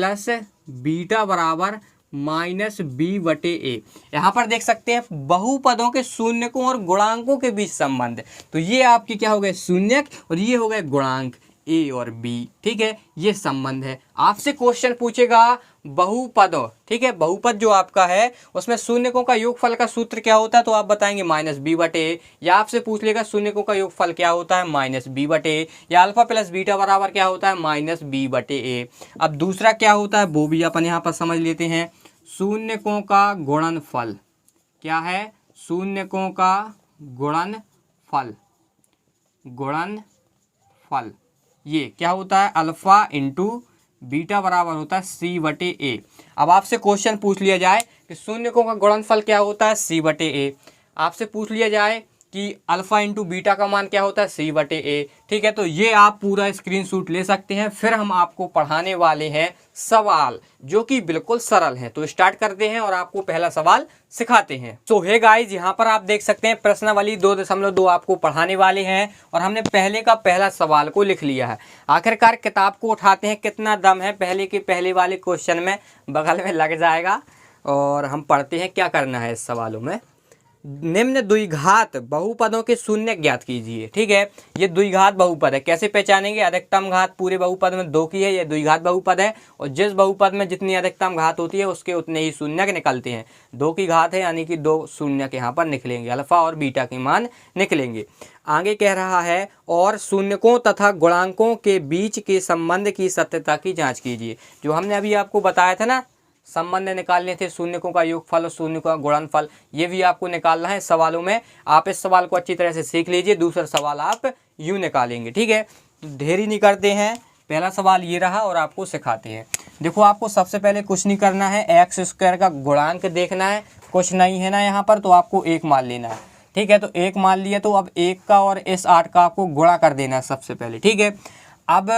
बीटा = -b/a। यहाँ पर देख सकते हैं बहुपदों के शून्यकों और गुणांकों के बीच संबंध। तो ये आपके क्या हो गए, शून्यक, और ये हो गए गुणांक a और b। ठीक है, ये संबंध है। आपसे क्वेश्चन पूछेगा बहुपदों, ठीक है, बहुपद जो आपका है उसमें शून्यकों का योगफल का सूत्र क्या होता है, तो आप बताएंगे -b/a। या आपसे पूछ लेगा शून्यकों का योगफल क्या होता है, -b/a। या अल्फा + बीटा बराबर क्या होता है, -b/a। अब दूसरा क्या होता है वो भी अपन यहाँ पर समझ लेते हैं। शून्यकों का गुणनफल क्या है, शून्यकों का गुणनफल ये क्या होता है, अल्फा × बीटा बराबर होता है c/a। अब आपसे क्वेश्चन पूछ लिया जाए कि शून्यकों का गुणनफल क्या होता है, c/a। आपसे पूछ लिया जाए कि अल्फा × बीटा का मान क्या होता है, c/a। ठीक है, तो ये आप पूरा स्क्रीनशॉट ले सकते हैं। फिर हम आपको पढ़ाने वाले हैं सवाल जो कि बिल्कुल सरल हैं। तो स्टार्ट करते हैं और आपको पहला सवाल सिखाते हैं। तो हे गाइस, यहाँ पर आप देख सकते हैं प्रश्नावली 2.2 आपको पढ़ाने वाले हैं और हमने पहले का पहला सवाल को लिख लिया है। आखिरकार किताब को उठाते हैं, कितना दम है, पहले वाले क्वेश्चन में बगल में लग जाएगा और हम पढ़ते हैं क्या करना है इस सवालों में। निम्न द्विघात बहुपदों के शून्य ज्ञात कीजिए। ठीक है, ये द्विघात बहुपद है। कैसे पहचानेंगे, अधिकतम घात पूरे बहुपद में 2 की है, ये द्विघात बहुपद है। और जिस बहुपद में जितनी अधिकतम घात होती है उसके उतने ही शून्यक निकलते हैं। 2 की घात है यानी कि 2 शून्यक यहाँ पर निकलेंगे, अल्फा और बीटा के मान निकलेंगे। आगे कह रहा है, और शून्यकों तथा गुणांकों के बीच के संबंध की सत्यता की जाँच कीजिए। जो हमने अभी आपको बताया था ना, संबंध निकालने थे, शून्यकों का योगफल और शून्यकों का गुणनफल, ये भी आपको निकालना है सवालों में। आप इस सवाल को अच्छी तरह से सीख लीजिए, दूसरा सवाल आप यूँ निकालेंगे। ठीक है, तो देरी नहीं करते हैं, पहला सवाल ये रहा और आपको सिखाते हैं। देखो आपको सबसे पहले कुछ नहीं करना है, एक्स स्क्वायर का गुणांक देखना है, कुछ नहीं है ना यहाँ पर, तो आपको 1 मान लेना है। ठीक है, तो 1 मान लिया, तो अब 1 का और इस 8 का आपको गुणा कर देना है सबसे पहले। ठीक है, अब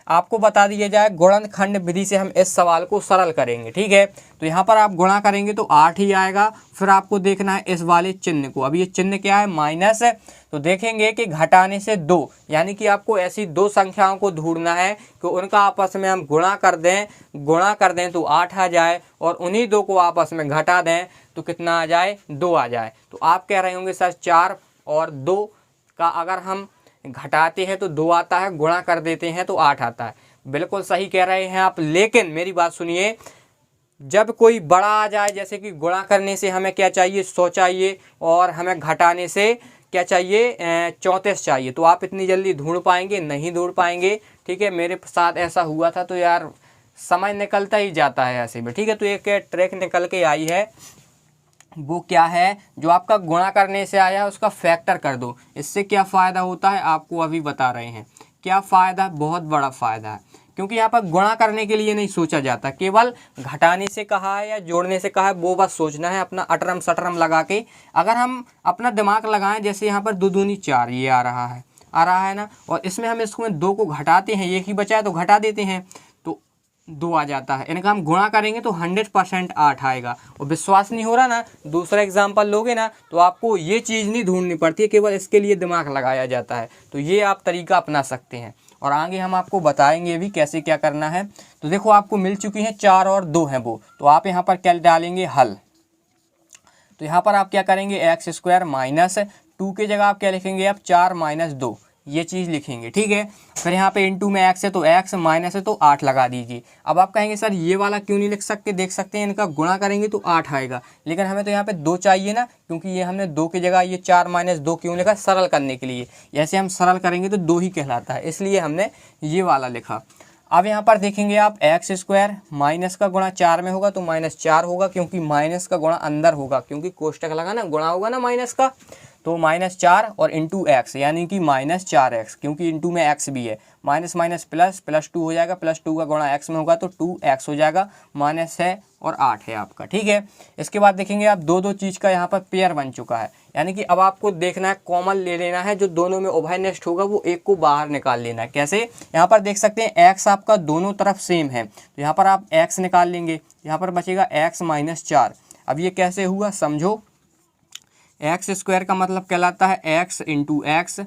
आपको बता दिया जाए गुणनखंड विधि से हम इस सवाल को सरल करेंगे। ठीक है, तो यहाँ पर आप गुणा करेंगे तो 8 ही आएगा। फिर आपको देखना है इस वाले चिन्ह को। अब ये चिन्ह क्या है, माइनस है, तो देखेंगे कि घटाने से 2, यानी कि आपको ऐसी दो संख्याओं को ढूंढना है कि उनका आपस में हम गुणा कर दें तो 8 आ जाए, और उन्हीं दो को आपस में घटा दें तो कितना आ जाए, 2 आ जाए। तो आप कह रहे होंगे सर 4 और 2 का अगर हम घटाते हैं तो 2 आता है, गुणा कर देते हैं तो 8 आता है। बिल्कुल सही कह रहे हैं आप, लेकिन मेरी बात सुनिए, जब कोई बड़ा आ जाए, जैसे कि गुणा करने से हमें क्या चाहिए, 100 चाहिए, और हमें घटाने से क्या चाहिए, 34 चाहिए, तो आप इतनी जल्दी ढूंढ पाएंगे, नहीं ढूंढ पाएंगे। ठीक है, मेरे साथ ऐसा हुआ था, तो यार समय निकलता ही जाता है ऐसे में। ठीक है, तो एक ट्रिक निकल के आई है, वो क्या है, जो आपका गुणा करने से आया उसका फैक्टर कर दो। इससे क्या फ़ायदा होता है आपको अभी बता रहे हैं। क्या फ़ायदा, बहुत बड़ा फ़ायदा है, क्योंकि यहाँ पर गुणा करने के लिए नहीं सोचा जाता, केवल घटाने से कहा है या जोड़ने से कहा है, वो बस सोचना है अपना अटरम सटरम लगा के। अगर हम अपना दिमाग लगाएं, जैसे यहाँ पर 2 दूनी 4 ये आ रहा है ना, और इसमें हम इसमें 2 को घटाते हैं, एक ही बचा है तो घटा देते हैं, तो 2 आ जाता है। इनका हम गुणा करेंगे तो 100% 8 आएगा। और विश्वास नहीं हो रहा ना, दूसरा एग्जाम्पल लोगे ना, तो आपको ये चीज़ नहीं ढूंढनी पड़ती है, केवल इसके लिए दिमाग लगाया जाता है। तो ये आप तरीका अपना सकते हैं, और आगे हम आपको बताएंगे भी कैसे क्या करना है। तो देखो आपको मिल चुकी हैं 4 और 2 हैं वो, तो आप यहाँ पर क्या डालेंगे, हल। तो यहाँ पर आप क्या करेंगे, एक्स स्क्वायर माइनस 2 की जगह आप क्या लिखेंगे, आप 4 माइनस 2, ये चीज़ लिखेंगे। ठीक है, फिर यहाँ पे इनटू में एक्स है तो एक्स, माइनस है तो 8 लगा दीजिए। अब आप कहेंगे सर ये वाला क्यों नहीं लिख सकते, देख सकते हैं इनका गुणा करेंगे तो 8 आएगा, लेकिन हमें तो यहाँ पे 2 चाहिए ना, क्योंकि ये हमने 2 की जगह ये 4 माइनस 2 क्यों लिखा, सरल करने के लिए। जैसे हम सरल करेंगे तो 2 ही कहलाता है, इसलिए हमने ये वाला लिखा। अब यहाँ पर देखेंगे आप, एक्स स्क्वायर माइनस का गुणा 4 में होगा तो -4 होगा, क्योंकि माइनस का गुणा अंदर होगा, क्योंकि कोष्टक लगा ना, गुणा होगा ना माइनस का, तो -4 और इंटू एक्स, यानी कि -4x, क्योंकि इंटू में एक्स भी है, माइनस माइनस प्लस, +2 हो जाएगा, +2 का गुणा एक्स में होगा तो 2x हो जाएगा, माइनस है और 8 है आपका। ठीक है, इसके बाद देखेंगे आप, दो चीज़ का यहाँ पर पेयर बन चुका है, यानी कि अब आपको देखना है, कॉमन ले लेना है, जो दोनों में उभयनिष्ठ होगा वो एक को बाहर निकाल लेना है। कैसे, यहाँ पर देख सकते हैं x आपका दोनों तरफ सेम है, तो यहाँ पर आप x निकाल लेंगे, यहाँ पर बचेगा x -4। अब ये कैसे हुआ समझो, एक्स स्क्वायर का मतलब कहलाता है x इंटू एक्स,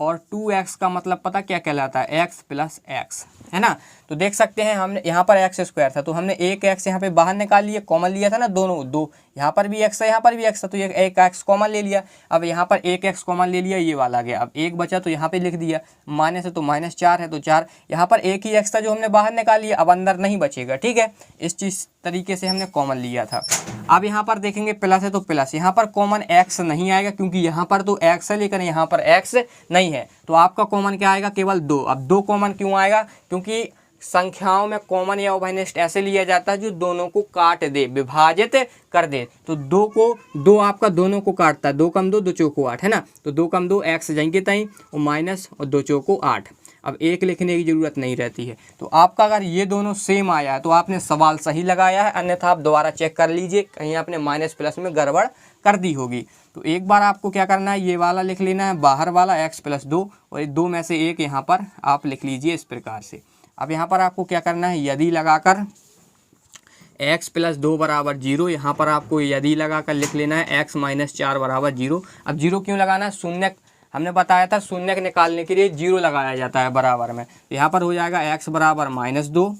और 2x का मतलब पता क्या कहलाता है, x प्लस एक्स, है ना। तो देख सकते हैं हमने यहाँ पर एक्स स्क्वायर था, तो हमने एक एक्स यहाँ पे बाहर निकाल लिया, कॉमन लिया था ना, दोनों दो, यहाँ पर भी एक्स है, यहाँ पर भी एक्स था, तो ये एक एक्स कॉमन ले लिया। अब यहाँ पर एक एक्स कॉमन ले लिया, ये वाला आ गया, अब एक बचा तो यहाँ पे लिख दिया, माइनस है तो -4 है तो 4, यहाँ पर एक ही एक्स था जो हमने बाहर निकाल लिया, अब अंदर नहीं बचेगा। ठीक है, इस चीज़ तरीके से हमने कॉमन लिया था। अब यहाँ पर देखेंगे प्लस है तो प्लस, यहाँ पर कॉमन एक्स नहीं आएगा, क्योंकि यहाँ पर तो एक्स है लेकिन यहाँ पर एक्स नहीं है, तो आपका कॉमन क्या आएगा, केवल 2। अब 2 कॉमन क्यों आएगा, क्योंकि संख्याओं में कॉमन या उभयनिष्ठ ऐसे लिया जाता है जो दोनों को काट दे, विभाजित कर दे। तो 2 आपका दोनों को काटता है, 2 कम 2, 2 चौको 8, है ना, तो 2 कम 2 एक्स जाएंगे तई, और माइनस और 2 चौको 8। अब एक लिखने की ज़रूरत नहीं रहती है। तो आपका अगर ये दोनों सेम आया है तो आपने सवाल सही लगाया है, अन्यथा आप दोबारा चेक कर लीजिए, कहीं आपने माइनस प्लस में गड़बड़ कर दी होगी। तो एक बार आपको क्या करना है, ये वाला लिख लेना है बाहर वाला, x + 2, और 2 में से एक यहाँ पर आप लिख लीजिए इस प्रकार से। अब यहाँ पर आपको क्या करना है, यदि लगाकर x + 2 = 0, यहाँ पर आपको यदि लगाकर लिख लेना है x - 4 = 0। अब 0 क्यों लगाना है, शून्य, हमने बताया था शून्य निकालने के लिए 0 लगाया जाता है बराबर में। तो यहाँ पर हो जाएगा x = -2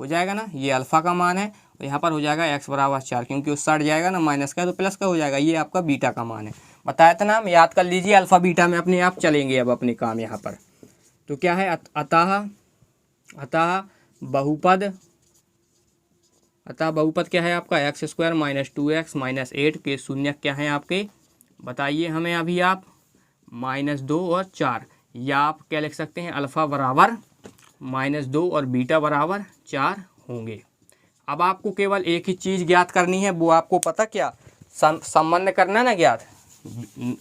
हो जाएगा ना, ये अल्फ़ा का मान है, और यहाँ पर हो जाएगा x = 4, क्योंकि उस साइड जाएगा ना माइनस का, तो प्लस का हो जाएगा, ये आपका बीटा का मान है। बताया था ना, हम याद कर लीजिए, अल्फ़ा बीटा में अपने आप चलेंगे अब अपने काम यहाँ पर। तो क्या है, अतः बहुपद क्या है आपका, x² - 2x - 8 के शून्य क्या है आपके, बताइए हमें अभी आप, -2 और 4, या आप क्या लिख सकते हैं, अल्फ़ा बराबर -2 और बीटा बराबर 4 होंगे। अब आपको केवल एक ही चीज़ ज्ञात करनी है, वो आपको पता क्या, संबंध करना है ना ज्ञात,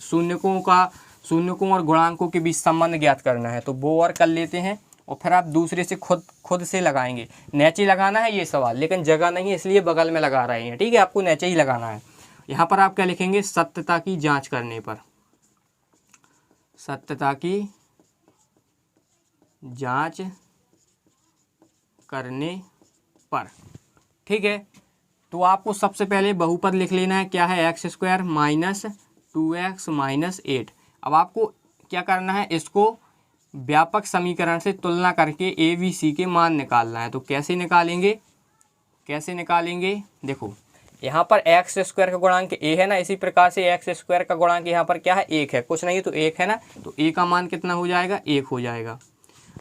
शून्यकों और गुणांकों के बीच संबंध ज्ञात करना है। तो वो और कर लेते हैं, और फिर आप दूसरे से खुद से लगाएंगे। नीचे लगाना है ये सवाल, लेकिन जगह नहीं है इसलिए बगल में लगा रहे हैं, ठीक है, आपको नीचे ही लगाना है। यहाँ पर आप क्या लिखेंगे, सत्यता की जांच करने पर, सत्यता की जांच करने पर, ठीक है। तो आपको सबसे पहले बहुपद लिख लेना है, क्या है, x square minus 2x minus 8। अब आपको क्या करना है, इसको व्यापक समीकरण से तुलना करके ए बी सी के मान निकालना है। तो कैसे निकालेंगे, कैसे निकालेंगे, देखो यहाँ पर एक्स स्क्वायर का गुणांक ए है ना, इसी प्रकार से एक्स स्क्वायर का गुणांक यहाँ पर क्या है, 1 है, कुछ नहीं तो 1 है ना, तो ए का मान कितना हो जाएगा, 1 हो जाएगा।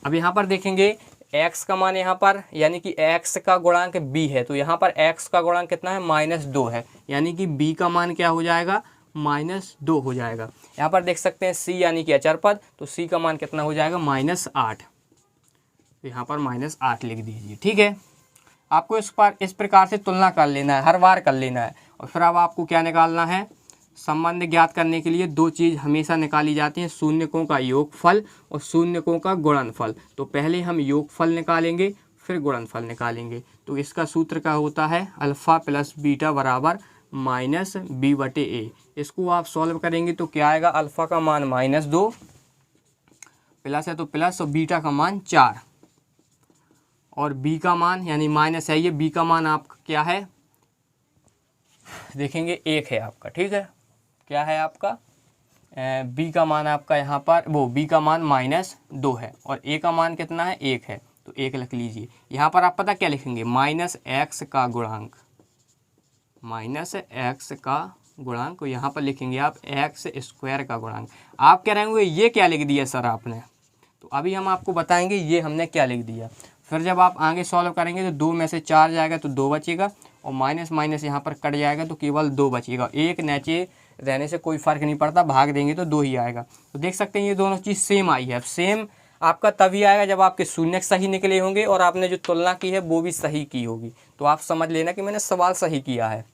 अब यहाँ पर देखेंगे x का मान यहाँ पर यानी कि x का गुणांक b है, तो यहाँ पर x का गुणांक कितना है, -2 है, यानी कि b का मान क्या हो जाएगा, -2 हो जाएगा। यहाँ पर देख सकते हैं c यानी कि अचर पद, तो c का मान कितना हो जाएगा, -8, तो यहाँ पर -8 लिख दीजिए, ठीक है। आपको इस प्रकार से तुलना कर लेना है, हर बार कर लेना है। और फिर अब आपको क्या निकालना है, संबंध ज्ञात करने के लिए दो चीज़ हमेशा निकाली जाती हैं, शून्यकों का योगफल और शून्यकों का गुणनफल। तो पहले हम योगफल निकालेंगे फिर गुणनफल निकालेंगे। तो इसका सूत्र क्या होता है, अल्फ़ा प्लस बीटा बराबर -b/a। इसको आप सॉल्व करेंगे तो क्या आएगा, अल्फ़ा का मान -2 प्लस है तो प्लस, और बीटा का मान 4 और b का मान यानी माइनस है ये, b का मान आपका क्या है, देखेंगे 1 है आपका, ठीक है, क्या है आपका, b का मान आपका यहाँ पर वो b का मान -2 है और a का मान कितना है, 1 है, तो 1 लिख लीजिए। यहाँ पर आप पता क्या लिखेंगे, -x का गुणांक, -x का गुणांक, यहाँ पर लिखेंगे आप x स्क्वायर का गुणांक। आप कह रहे होंगे ये क्या लिख दिया सर आपने, तो अभी हम आपको बताएंगे ये हमने क्या लिख दिया। फिर जब आप आगे सॉल्व करेंगे तो 2 में से 4 जाएगा तो 2 बचेगा, और माइनस माइनस यहाँ पर कट जाएगा तो केवल 2 बचेगा। 1 नीचे रहने से कोई फ़र्क नहीं पड़ता, भाग देंगे तो 2 ही आएगा। तो देख सकते हैं ये दोनों चीज़ सेम आई है। सेम आपका तभी आएगा जब आपके शून्य सही निकले होंगे और आपने जो तुलना की है वो भी सही की होगी, तो आप समझ लेना कि मैंने सवाल सही किया है।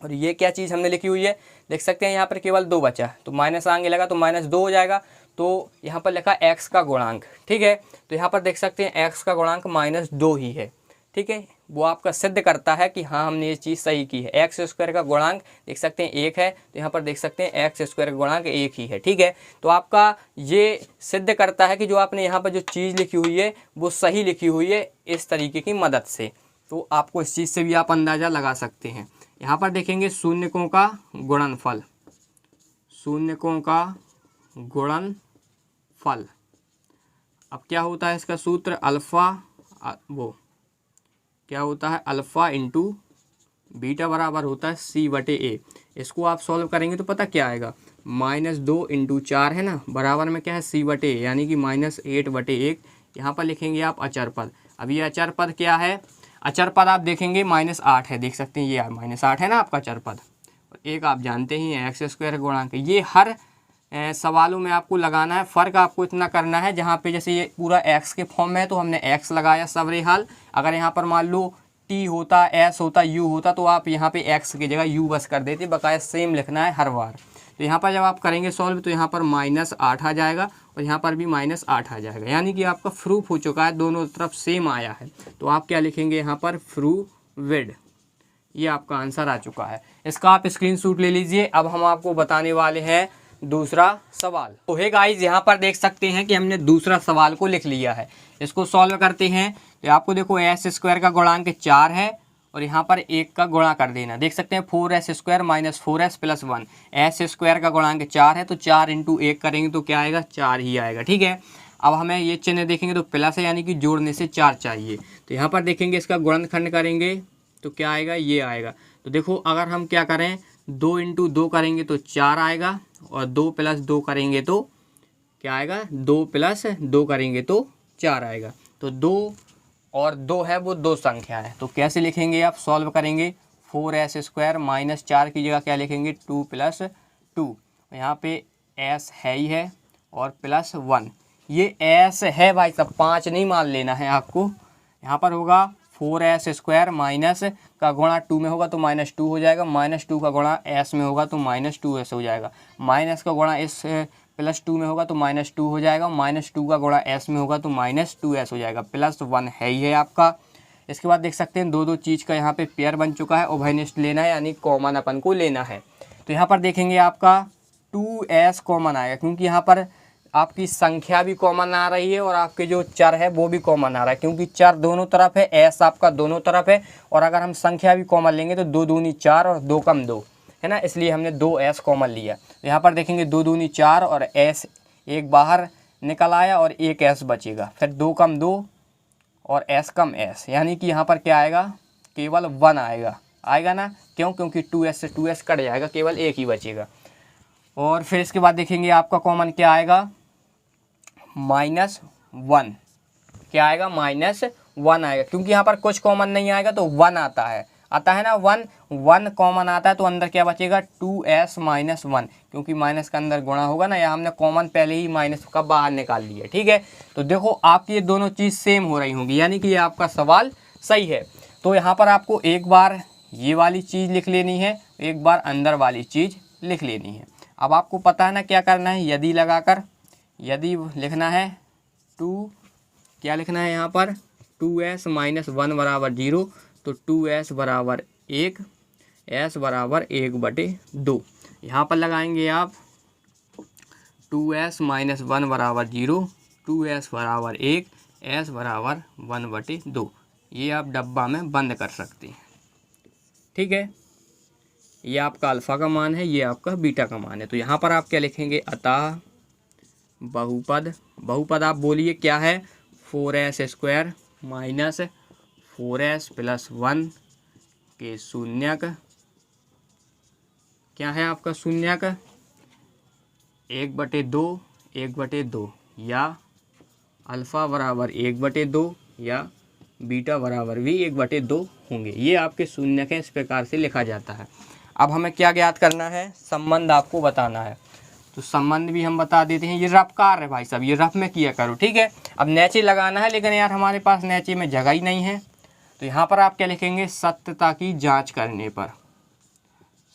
और ये क्या चीज़ हमने लिखी हुई है, देख सकते हैं यहाँ पर केवल 2 बचा, तो माइनस आगे लगा तो -2 हो जाएगा। तो यहाँ पर लिखा x का गुणांक, ठीक है, तो यहाँ पर देख सकते हैं x का गुणांक -2 ही है, ठीक है। वो आपका सिद्ध करता है कि हाँ हमने ये चीज़ सही की है। एक्स स्क्वायर का गुणांक देख सकते हैं 1 है, तो यहाँ पर देख सकते हैं एक्स स्क्वायर का गुणांक 1 ही है, ठीक है। तो आपका ये सिद्ध करता है कि जो आपने यहाँ पर जो चीज़ लिखी हुई है वो सही लिखी हुई है, इस तरीके की मदद से। तो आपको इस चीज़ से भी आप अंदाज़ा लगा सकते हैं। यहाँ पर देखेंगे शून्यकों का गुणनफल, शून्यकों का गुणनफल। अब क्या होता है इसका सूत्र, अल्फ़ा वो क्या होता है, अल्फ़ा इंटू बीटा बराबर होता है c/a। इसको आप सॉल्व करेंगे तो पता क्या आएगा, -2 इंटू 4 है ना, बराबर में क्या है c/a, यानी कि -8/1। यहाँ पर लिखेंगे आप अचर पद। अब ये अचर पद क्या है, अचर पद आप देखेंगे -8 है, देख सकते हैं ये -8 है ना आपका अचर पद। और एक आप जानते ही हैं एक्स स्क्वायर गुणांक। ये हर सवालों में आपको लगाना है। फ़र्क आपको इतना करना है, जहाँ पे जैसे ये पूरा x के फॉर्म में है तो हमने x लगाया सबरेहाल। अगर यहाँ पर मान लो t होता, s होता, u होता, तो आप यहाँ पे x की जगह u बस कर देते, बकाया सेम लिखना है हर बार। तो यहाँ पर जब आप करेंगे सॉल्व तो यहाँ पर -8 आ जाएगा और यहाँ पर भी -8 आ जाएगा, यानी कि आपका प्रूफ हो चुका है, दोनों तरफ सेम आया है। तो आप क्या लिखेंगे यहाँ पर, प्रूव्ड। ये आपका आंसर आ चुका है। इसका आप स्क्रीनशॉट ले लीजिए। अब हम आपको बताने वाले हैं दूसरा सवाल। तो हे गाइस, यहाँ पर देख सकते हैं कि हमने दूसरा सवाल को लिख लिया है। इसको सॉल्व करते हैं तो आपको देखो एस स्क्वायर का गुणांक 4 है और यहाँ पर 1 का गुणा कर देना। देख सकते हैं 4s square minus 4s plus 1। S square का गुणांक 4 है तो 4 इंटू 1 करेंगे तो क्या आएगा, 4 ही आएगा, ठीक है। अब हमें ये चिन्ह देखेंगे तो प्लस है, यानी कि जोड़ने से 4 चाहिए। तो यहाँ पर देखेंगे इसका गुणनखंड करेंगे तो क्या आएगा, ये आएगा। तो देखो अगर हम क्या करें, 2 इंटू 2 करेंगे तो 4 आएगा और 2 प्लस 2 करेंगे तो क्या आएगा, 2 प्लस 2 करेंगे तो 4 आएगा। तो 2 और 2 है वो 2 संख्या है। तो कैसे लिखेंगे, आप सॉल्व करेंगे 4s स्क्वायर माइनस 4 की जगह क्या लिखेंगे, 2 प्लस 2। यहाँ पे s है ही है और प्लस 1। ये s है भाई साहब, 5 नहीं मान लेना है आपको। यहाँ पर होगा 4s स्क्वायर माइनस का गुणा 2 में होगा तो -2 हो जाएगा, -2 का गुणा s में होगा तो -2s हो जाएगा, माइनस का गुणा इस +2 में होगा तो -2 हो जाएगा, -2 का गुणा s में होगा तो -2s हो जाएगा, +1 है ही है आपका। इसके बाद देख सकते हैं दो चीज़ का यहाँ पे पेयर बन चुका है, उभयनिष्ठ लेना है यानी कॉमन अपन को लेना है। तो यहाँ पर देखेंगे आपका 2s कॉमन आएगा, क्योंकि यहाँ पर आपकी संख्या भी कॉमन आ रही है और आपके जो चर है वो भी कॉमन आ रहा है, क्योंकि चर दोनों तरफ है, s आपका दोनों तरफ है, और अगर हम संख्या भी कॉमन लेंगे तो 2 दूनी 4 और 2 कम 2 है ना, इसलिए हमने 2s कॉमन लिया। तो यहाँ पर देखेंगे 2 दूनी 4 और s एक बाहर निकल आया और एक s बचेगा, फिर 2 कम 2 और s कम s, यानी कि यहाँ पर क्या आएगा, केवल 1 आएगा ना, क्यों, क्योंकि 2s से 2s कट जाएगा, केवल एक ही बचेगा। और फिर इसके बाद देखेंगे आपका कॉमन क्या आएगा, -1, क्या आएगा, -1 आएगा, क्योंकि यहाँ पर कुछ कॉमन नहीं आएगा तो 1 आता है ना, 1 कॉमन आता है तो अंदर क्या बचेगा, 2s - 1, क्योंकि माइनस का अंदर गुणा होगा ना, या हमने कॉमन पहले ही माइनस का बाहर निकाल लिया। ठीक है, तो देखो आपकी ये दोनों चीज़ सेम हो रही होंगी, यानी कि ये आपका सवाल सही है। तो यहाँ पर आपको एक बार ये वाली चीज़ लिख लेनी है, एक बार अंदर वाली चीज़ लिख लेनी है। अब आपको पता है ना क्या करना है, यदि लगाकर, यदि लिखना है 2, क्या लिखना है यहाँ पर, 2s - 1 बराबर 0, तो 2s बराबर 1, s बराबर 1/2। यहाँ पर लगाएंगे आप 2s - 1 बराबर 0, 2s बराबर 1, s बराबर 1/2। ये आप डब्बा में बंद कर सकते हैं। ठीक है, ये आपका अल्फ़ा का मान है, ये आपका बीटा का मान है। तो यहाँ पर आप क्या लिखेंगे, अतः बहुपद आप बोलिए क्या है, 4s² - 4s + 1 के शून्यक, क्या है आपका शून्यक, 1/2 या अल्फ़ा बराबर 1/2 या बीटा बराबर भी 1/2 होंगे। ये आपके शून्यक हैं, इस प्रकार से लिखा जाता है। अब हमें क्या ज्ञात करना है, संबंध आपको बताना है। तो संबंध भी हम बता देते हैं, ये रफ कार्य है भाई साहब, ये रफ में किया करो। ठीक है, अब नेचे लगाना है, लेकिन यार हमारे पास नेचे में जगह ही नहीं है। तो यहाँ पर आप क्या लिखेंगे, सत्यता की जांच करने पर,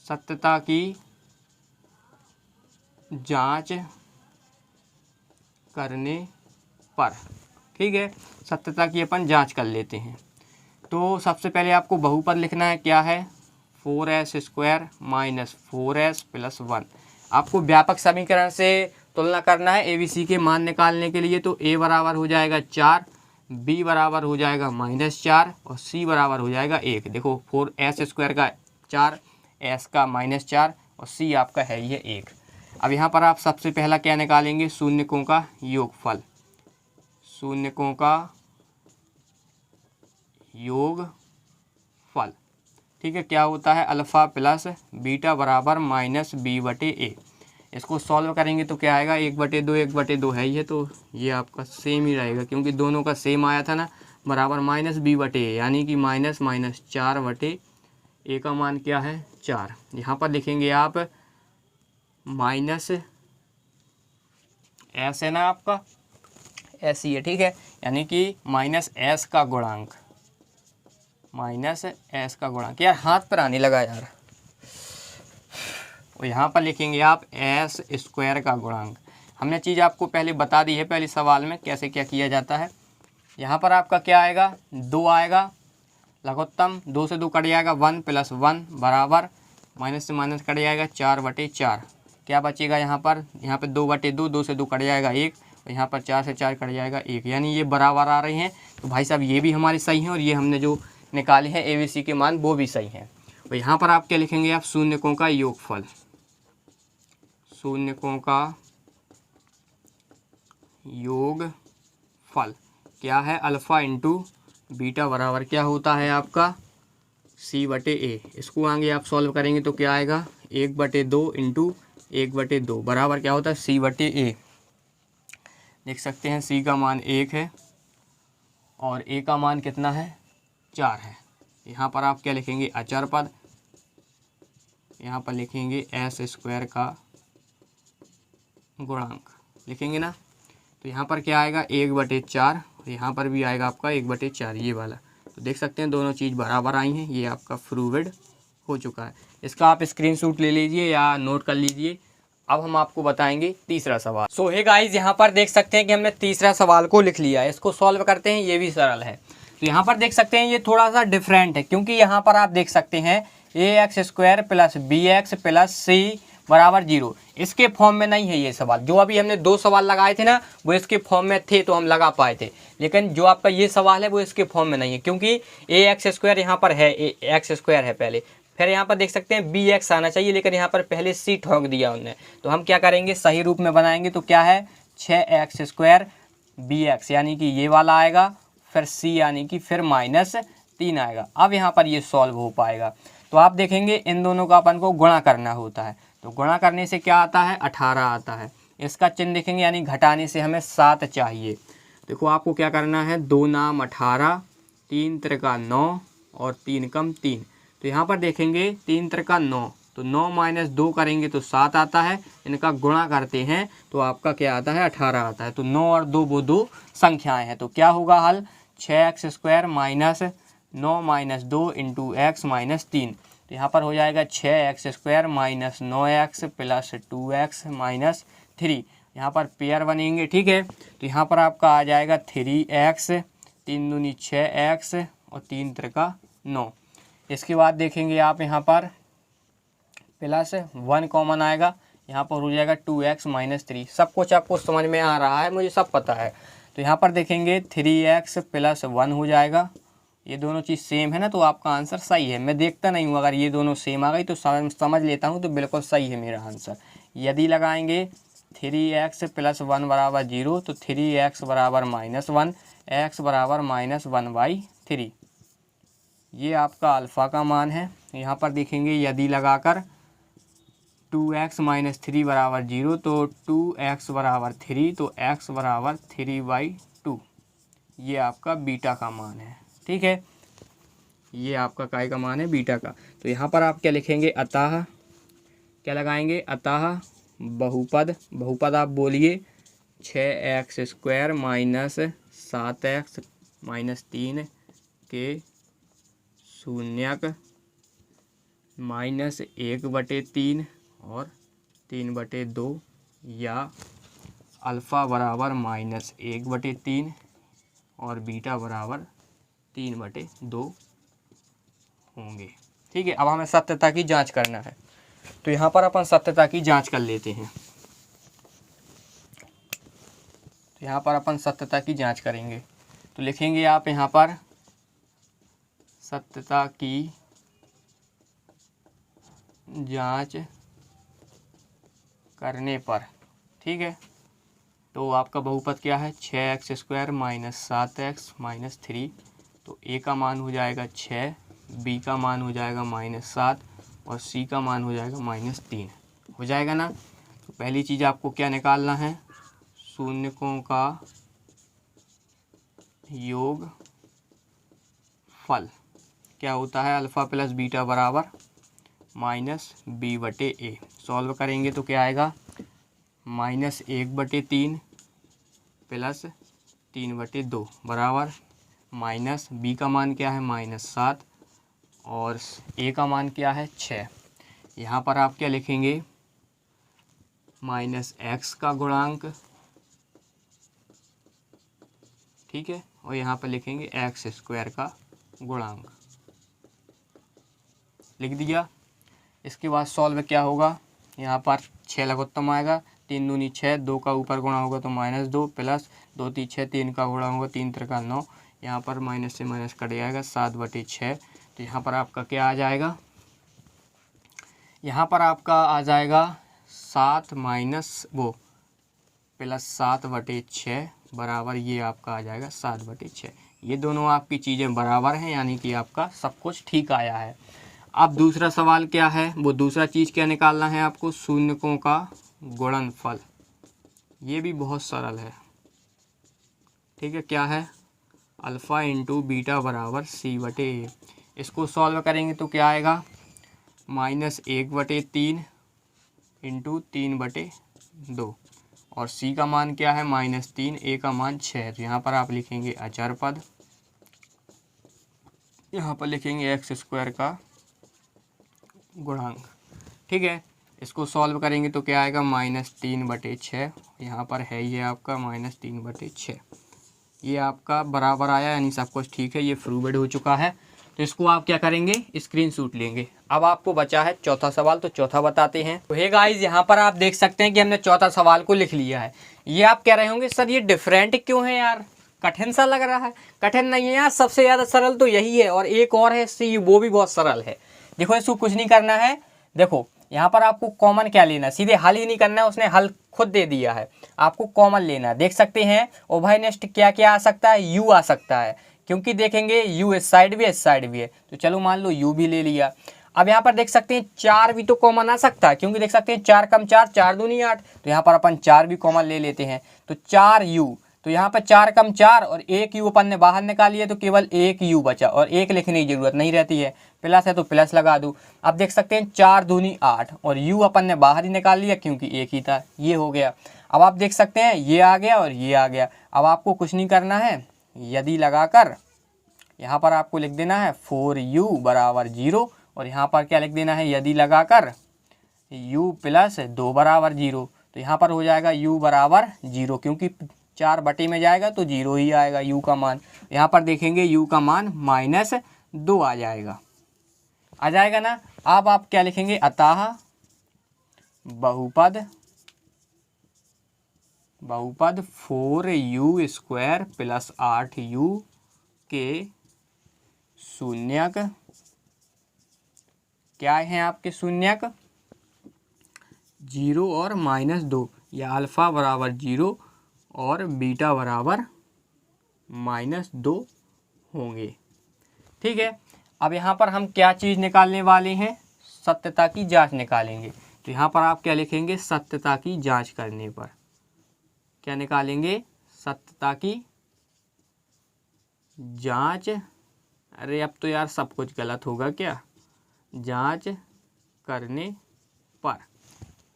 सत्यता की जांच करने पर। ठीक है, सत्यता की अपन जांच कर लेते हैं। तो सबसे पहले आपको बहुपद लिखना है, क्या है, 4s² - 4s + 1। आपको व्यापक समीकरण से तुलना करना है ABC के मान निकालने के लिए। तो A बराबर हो जाएगा 4, B बराबर हो जाएगा -4 और C बराबर हो जाएगा 1। देखो 4s² का 4, s का -4 और C आपका है ये 1। अब यहाँ पर आप सबसे पहला क्या निकालेंगे, शून्यकों का योगफल, शून्यकों का योगफल। ठीक है, क्या होता है, अल्फ़ा प्लस बीटा बराबर -b/a। इसको सॉल्व करेंगे तो क्या आएगा, 1/2 1/2 है ही है, तो ये आपका सेम ही रहेगा, क्योंकि दोनों का सेम आया था ना, बराबर -b/a, यानी कि -4/a का मान क्या है, 4। यहाँ पर लिखेंगे आप -s है ना, आपका s ही है। ठीक है, यानी कि -s का गुणांक, -s का गुणांक, यार हाथ पर आने लगा यार। और यहाँ पर लिखेंगे आप s² का गुणांक। हमने चीज़ आपको पहले बता दी है, पहले सवाल में कैसे क्या किया जाता है। यहाँ पर आपका क्या आएगा, 2 आएगा, लघुत्तम 2 से 2 कट जाएगा, 1 + 1 बराबर, माइनस से माइनस कट जाएगा 4/4। क्या बचेगा यहाँ पर 2/2, 2 से 2 कट जाएगा 1, और यहाँ पर 4 से 4 कट जाएगा 1, यानी ये बराबर आ रहे हैं। तो भाई साहब ये भी हमारे सही हैं, और ये हमने जो निकाले हैं ABC के मान वो भी सही हैं। तो यहाँ पर आप क्या लिखेंगे, आप शून्यकों का योगफल, शून्यकों का योगफल क्या है, अल्फ़ा इंटू बीटा बराबर क्या होता है आपका, c/a। इसको आगे आप सॉल्व करेंगे तो क्या आएगा, 1/2 इंटू 1/2 बराबर क्या होता है, c/a। देख सकते हैं c का मान 1 है और a का मान कितना है, 4 है। यहाँ पर आप क्या लिखेंगे, अचर पद, यहाँ पर लिखेंगे s² का गुणांक, लिखेंगे ना। तो यहाँ पर क्या आएगा, 1/4, यहाँ पर भी आएगा आपका 1/4, ये वाला। तो देख सकते हैं दोनों चीज़ बराबर आई हैं, ये आपका प्रूव्ड हो चुका है। इसका आप स्क्रीनशॉट ले लीजिए या नोट कर लीजिए, अब हम आपको बताएंगे तीसरा सवाल। सो हे गाइस, यहाँ पर देख सकते हैं कि हमने तीसरा सवाल को लिख लिया है। इसको सॉल्व करते हैं, ये भी सरल है। तो यहाँ पर देख सकते हैं ये थोड़ा सा डिफरेंट है, क्योंकि यहाँ पर आप देख सकते हैं ax² plus bx plus c बराबर 0, इसके फॉर्म में नहीं है ये सवाल। जो अभी हमने 2 सवाल लगाए थे ना, वो इसके फॉर्म में थे तो हम लगा पाए थे, लेकिन जो आपका ये सवाल है वो इसके फॉर्म में नहीं है, क्योंकि ax² यहाँ पर है, x² है पहले, फिर यहाँ पर देख सकते हैं bx आना चाहिए, लेकिन यहाँ पर पहले c ठोक दिया उन्होंने। तो हम क्या करेंगे, सही रूप में बनाएंगे तो क्या है 6x² bx यानी कि ये वाला आएगा, फिर c यानी कि फिर -3 आएगा। अब यहाँ पर ये सॉल्व हो पाएगा। तो आप देखेंगे इन दोनों का अपन को गुणा करना होता है, तो गुणा करने से क्या आता है 18 आता है। इसका चिन्ह देखेंगे, यानी घटाने से हमें 7 चाहिए। देखो आपको क्या करना है, 2 नाम 18, 3 त्रिका 9 और 3 कम 3। तो यहाँ पर देखेंगे 3 त्रिका 9, तो 9 - 2 करेंगे तो 7 आता है। इनका गुणा करते हैं तो आपका क्या आता है 18 आता है। तो 9 और 2 वो 2 संख्याएं हैं। तो क्या होगा हल, 6x² माइनस 9 - 2 इंटू x - 3। तो यहाँ पर हो जाएगा 6x² minus 9x plus 2x minus 3। यहाँ पर पेयर बनेंगे, ठीक है। तो यहाँ पर आपका आ जाएगा 3x, 3 दूनी 6x और 3 त्रिका 9। इसके बाद देखेंगे आप यहाँ पर प्लस 1 कॉमन आएगा, यहाँ पर हो जाएगा 2x - 3। सब कुछ आपको समझ में आ रहा है, मुझे सब पता है। तो यहाँ पर देखेंगे 3x + 1 हो जाएगा। ये दोनों चीज़ सेम है ना, तो आपका आंसर सही है। मैं देखता नहीं हूँ, अगर ये दोनों सेम आ गई तो समझ लेता हूँ, तो बिल्कुल सही है मेरा आंसर। यदि लगाएंगे 3x + 1 बराबर 0, तो 3x बराबर -1, x बराबर -1/3। ये आपका अल्फ़ा का मान है। यहाँ पर देखेंगे यदि लगाकर 2x - 3 बराबर 0, तो 2x बराबर 3, तो x बराबर 3/2। ये आपका बीटा का मान है, ठीक है। ये आपका काय का मान है, बीटा का। तो यहाँ पर आप क्या लिखेंगे, अतः क्या लगाएंगे, अतः बहुपद आप बोलिए 6x² माइनस 7x माइनस 3 के शून्यक -1/3 और 3/2, या अल्फ़ा बराबर -1/3 और बीटा बराबर 3/2 होंगे, ठीक है। अब हमें सत्यता की जांच करना है, तो यहाँ पर अपन सत्यता की जांच कर लेते हैं। तो यहाँ पर अपन सत्यता की जांच करेंगे, तो लिखेंगे आप यहाँ पर सत्यता की जांच करने पर, ठीक है। तो आपका बहुपद क्या है, 6x² माइनस 7x माइनस 3। तो a का मान हो जाएगा 6, b का मान हो जाएगा -7 और c का मान हो जाएगा -3। हो जाएगा ना। तो पहली चीज़ आपको क्या निकालना है, शून्यकों का योग फल क्या होता है, अल्फ़ा प्लस बीटा बराबर -b/a। सॉल्व करेंगे तो क्या आएगा, -1/3 प्लस 3/2 बराबर b का मान क्या है -7 और a का मान क्या है 6। यहाँ पर आप क्या लिखेंगे, -x का गुणांक, ठीक है, और यहाँ पर लिखेंगे x² का गुणांक, लिख दिया। इसके बाद सॉल्व क्या होगा, यहाँ पर 6 लघुत्तम आएगा, 3 दूनी 6, 2 का ऊपर गुणा होगा तो -2 प्लस 2 3 6, 3 का गुणा होगा 3 त्रिका 9। यहाँ पर माइनस से माइनस कट जाएगा 7/6। तो यहाँ पर आपका क्या आ जाएगा, यहाँ पर आपका आ जाएगा 7 माइनस वो प्लस 7/6 बराबर, ये आपका आ जाएगा 7/6। ये दोनों आपकी चीज़ें बराबर हैं, यानी कि आपका सब कुछ ठीक आया है। अब दूसरा सवाल क्या है, वो दूसरा चीज़ क्या निकालना है आपको, शून्यकों का गुणनफल। ये भी बहुत सरल है, ठीक है। क्या है, अल्फ़ा इंटू बीटा बराबर c/a। इसको सॉल्व करेंगे तो क्या आएगा, -1/3 इंटू 3/2 और c का मान क्या है -3, a का मान 6। तो यहाँ पर आप लिखेंगे अचर पद, यहाँ पर लिखेंगे x² का गुणांक, ठीक है। इसको सॉल्व करेंगे तो क्या आएगा -3/6। यहाँ पर है ये आपका -3/6। ये आपका बराबर आया, यानी सब कुछ ठीक है, ये प्रूव्ड हो चुका है। तो इसको आप क्या करेंगे, स्क्रीनशॉट लेंगे। अब आपको बचा है चौथा सवाल, तो चौथा बताते हैं। तो हे गाइस, यहाँ पर आप देख सकते हैं कि हमने चौथा सवाल को लिख लिया है। ये आप कह रहे होंगे सर ये डिफरेंट क्यों है यार, कठिन सा लग रहा है। कठिन नहीं है यार, सबसे ज़्यादा सरल तो यही है, और एक और है सी, वो भी बहुत सरल है। देखो इसको कुछ नहीं करना है। देखो यहाँ पर आपको कॉमन क्या लेना है, सीधे हल ही नहीं करना है, उसने हल खुद दे दिया है, आपको कॉमन लेना है। देख सकते हैं उभयनिष्ठ क्या क्या आ सकता है, यू आ सकता है, क्योंकि देखेंगे यू इस साइड भी है, इस साइड भी है, तो चलो मान लो यू भी ले लिया। अब यहाँ पर देख सकते हैं 4 भी तो कॉमन आ सकता है, क्योंकि देख सकते हैं 4 कम 4, 4 दूनी 8, तो यहाँ पर अपन 4 भी कॉमन ले लेते हैं। तो 4u, तो यहाँ पर 4 कम 4 और 1u अपन ने बाहर निकाल लिया, तो केवल 1u बचा, और 1 लिखने की जरूरत नहीं रहती है, प्लस है तो प्लस लगा दूँ। अब देख सकते हैं 4 दूनी 8, और u अपन ने बाहर ही निकाल लिया क्योंकि एक ही था, ये हो गया। अब आप देख सकते हैं ये आ गया और ये आ गया। अब आपको कुछ नहीं करना है, यदि लगाकर यहाँ पर आपको लिख देना है 4u बराबर 0, और यहाँ पर क्या लिख देना है, यदि लगाकर u प्लस 2 बराबर 0, तो यहाँ पर हो जाएगा u बराबर 0, क्योंकि 4 बटे में जाएगा तो 0 ही आएगा u का मान। यहाँ पर देखेंगे u का मान -2 आ जाएगा ना। अब आप क्या लिखेंगे, अतः बहुपद 4u स्क्वायर प्लस 8u के शून्यक क्या है आपके शून्यक 0 और -2, या अल्फ़ा बराबर 0 और बीटा बराबर -2 होंगे। ठीक है। अब यहाँ पर हम क्या चीज़ निकालने वाले हैं, सत्यता की जांच निकालेंगे। तो यहाँ पर आप क्या लिखेंगे, सत्यता की जांच करने पर क्या निकालेंगे, सत्यता की जांच। अरे अब तो यार सब कुछ गलत होगा क्या, जांच करने पर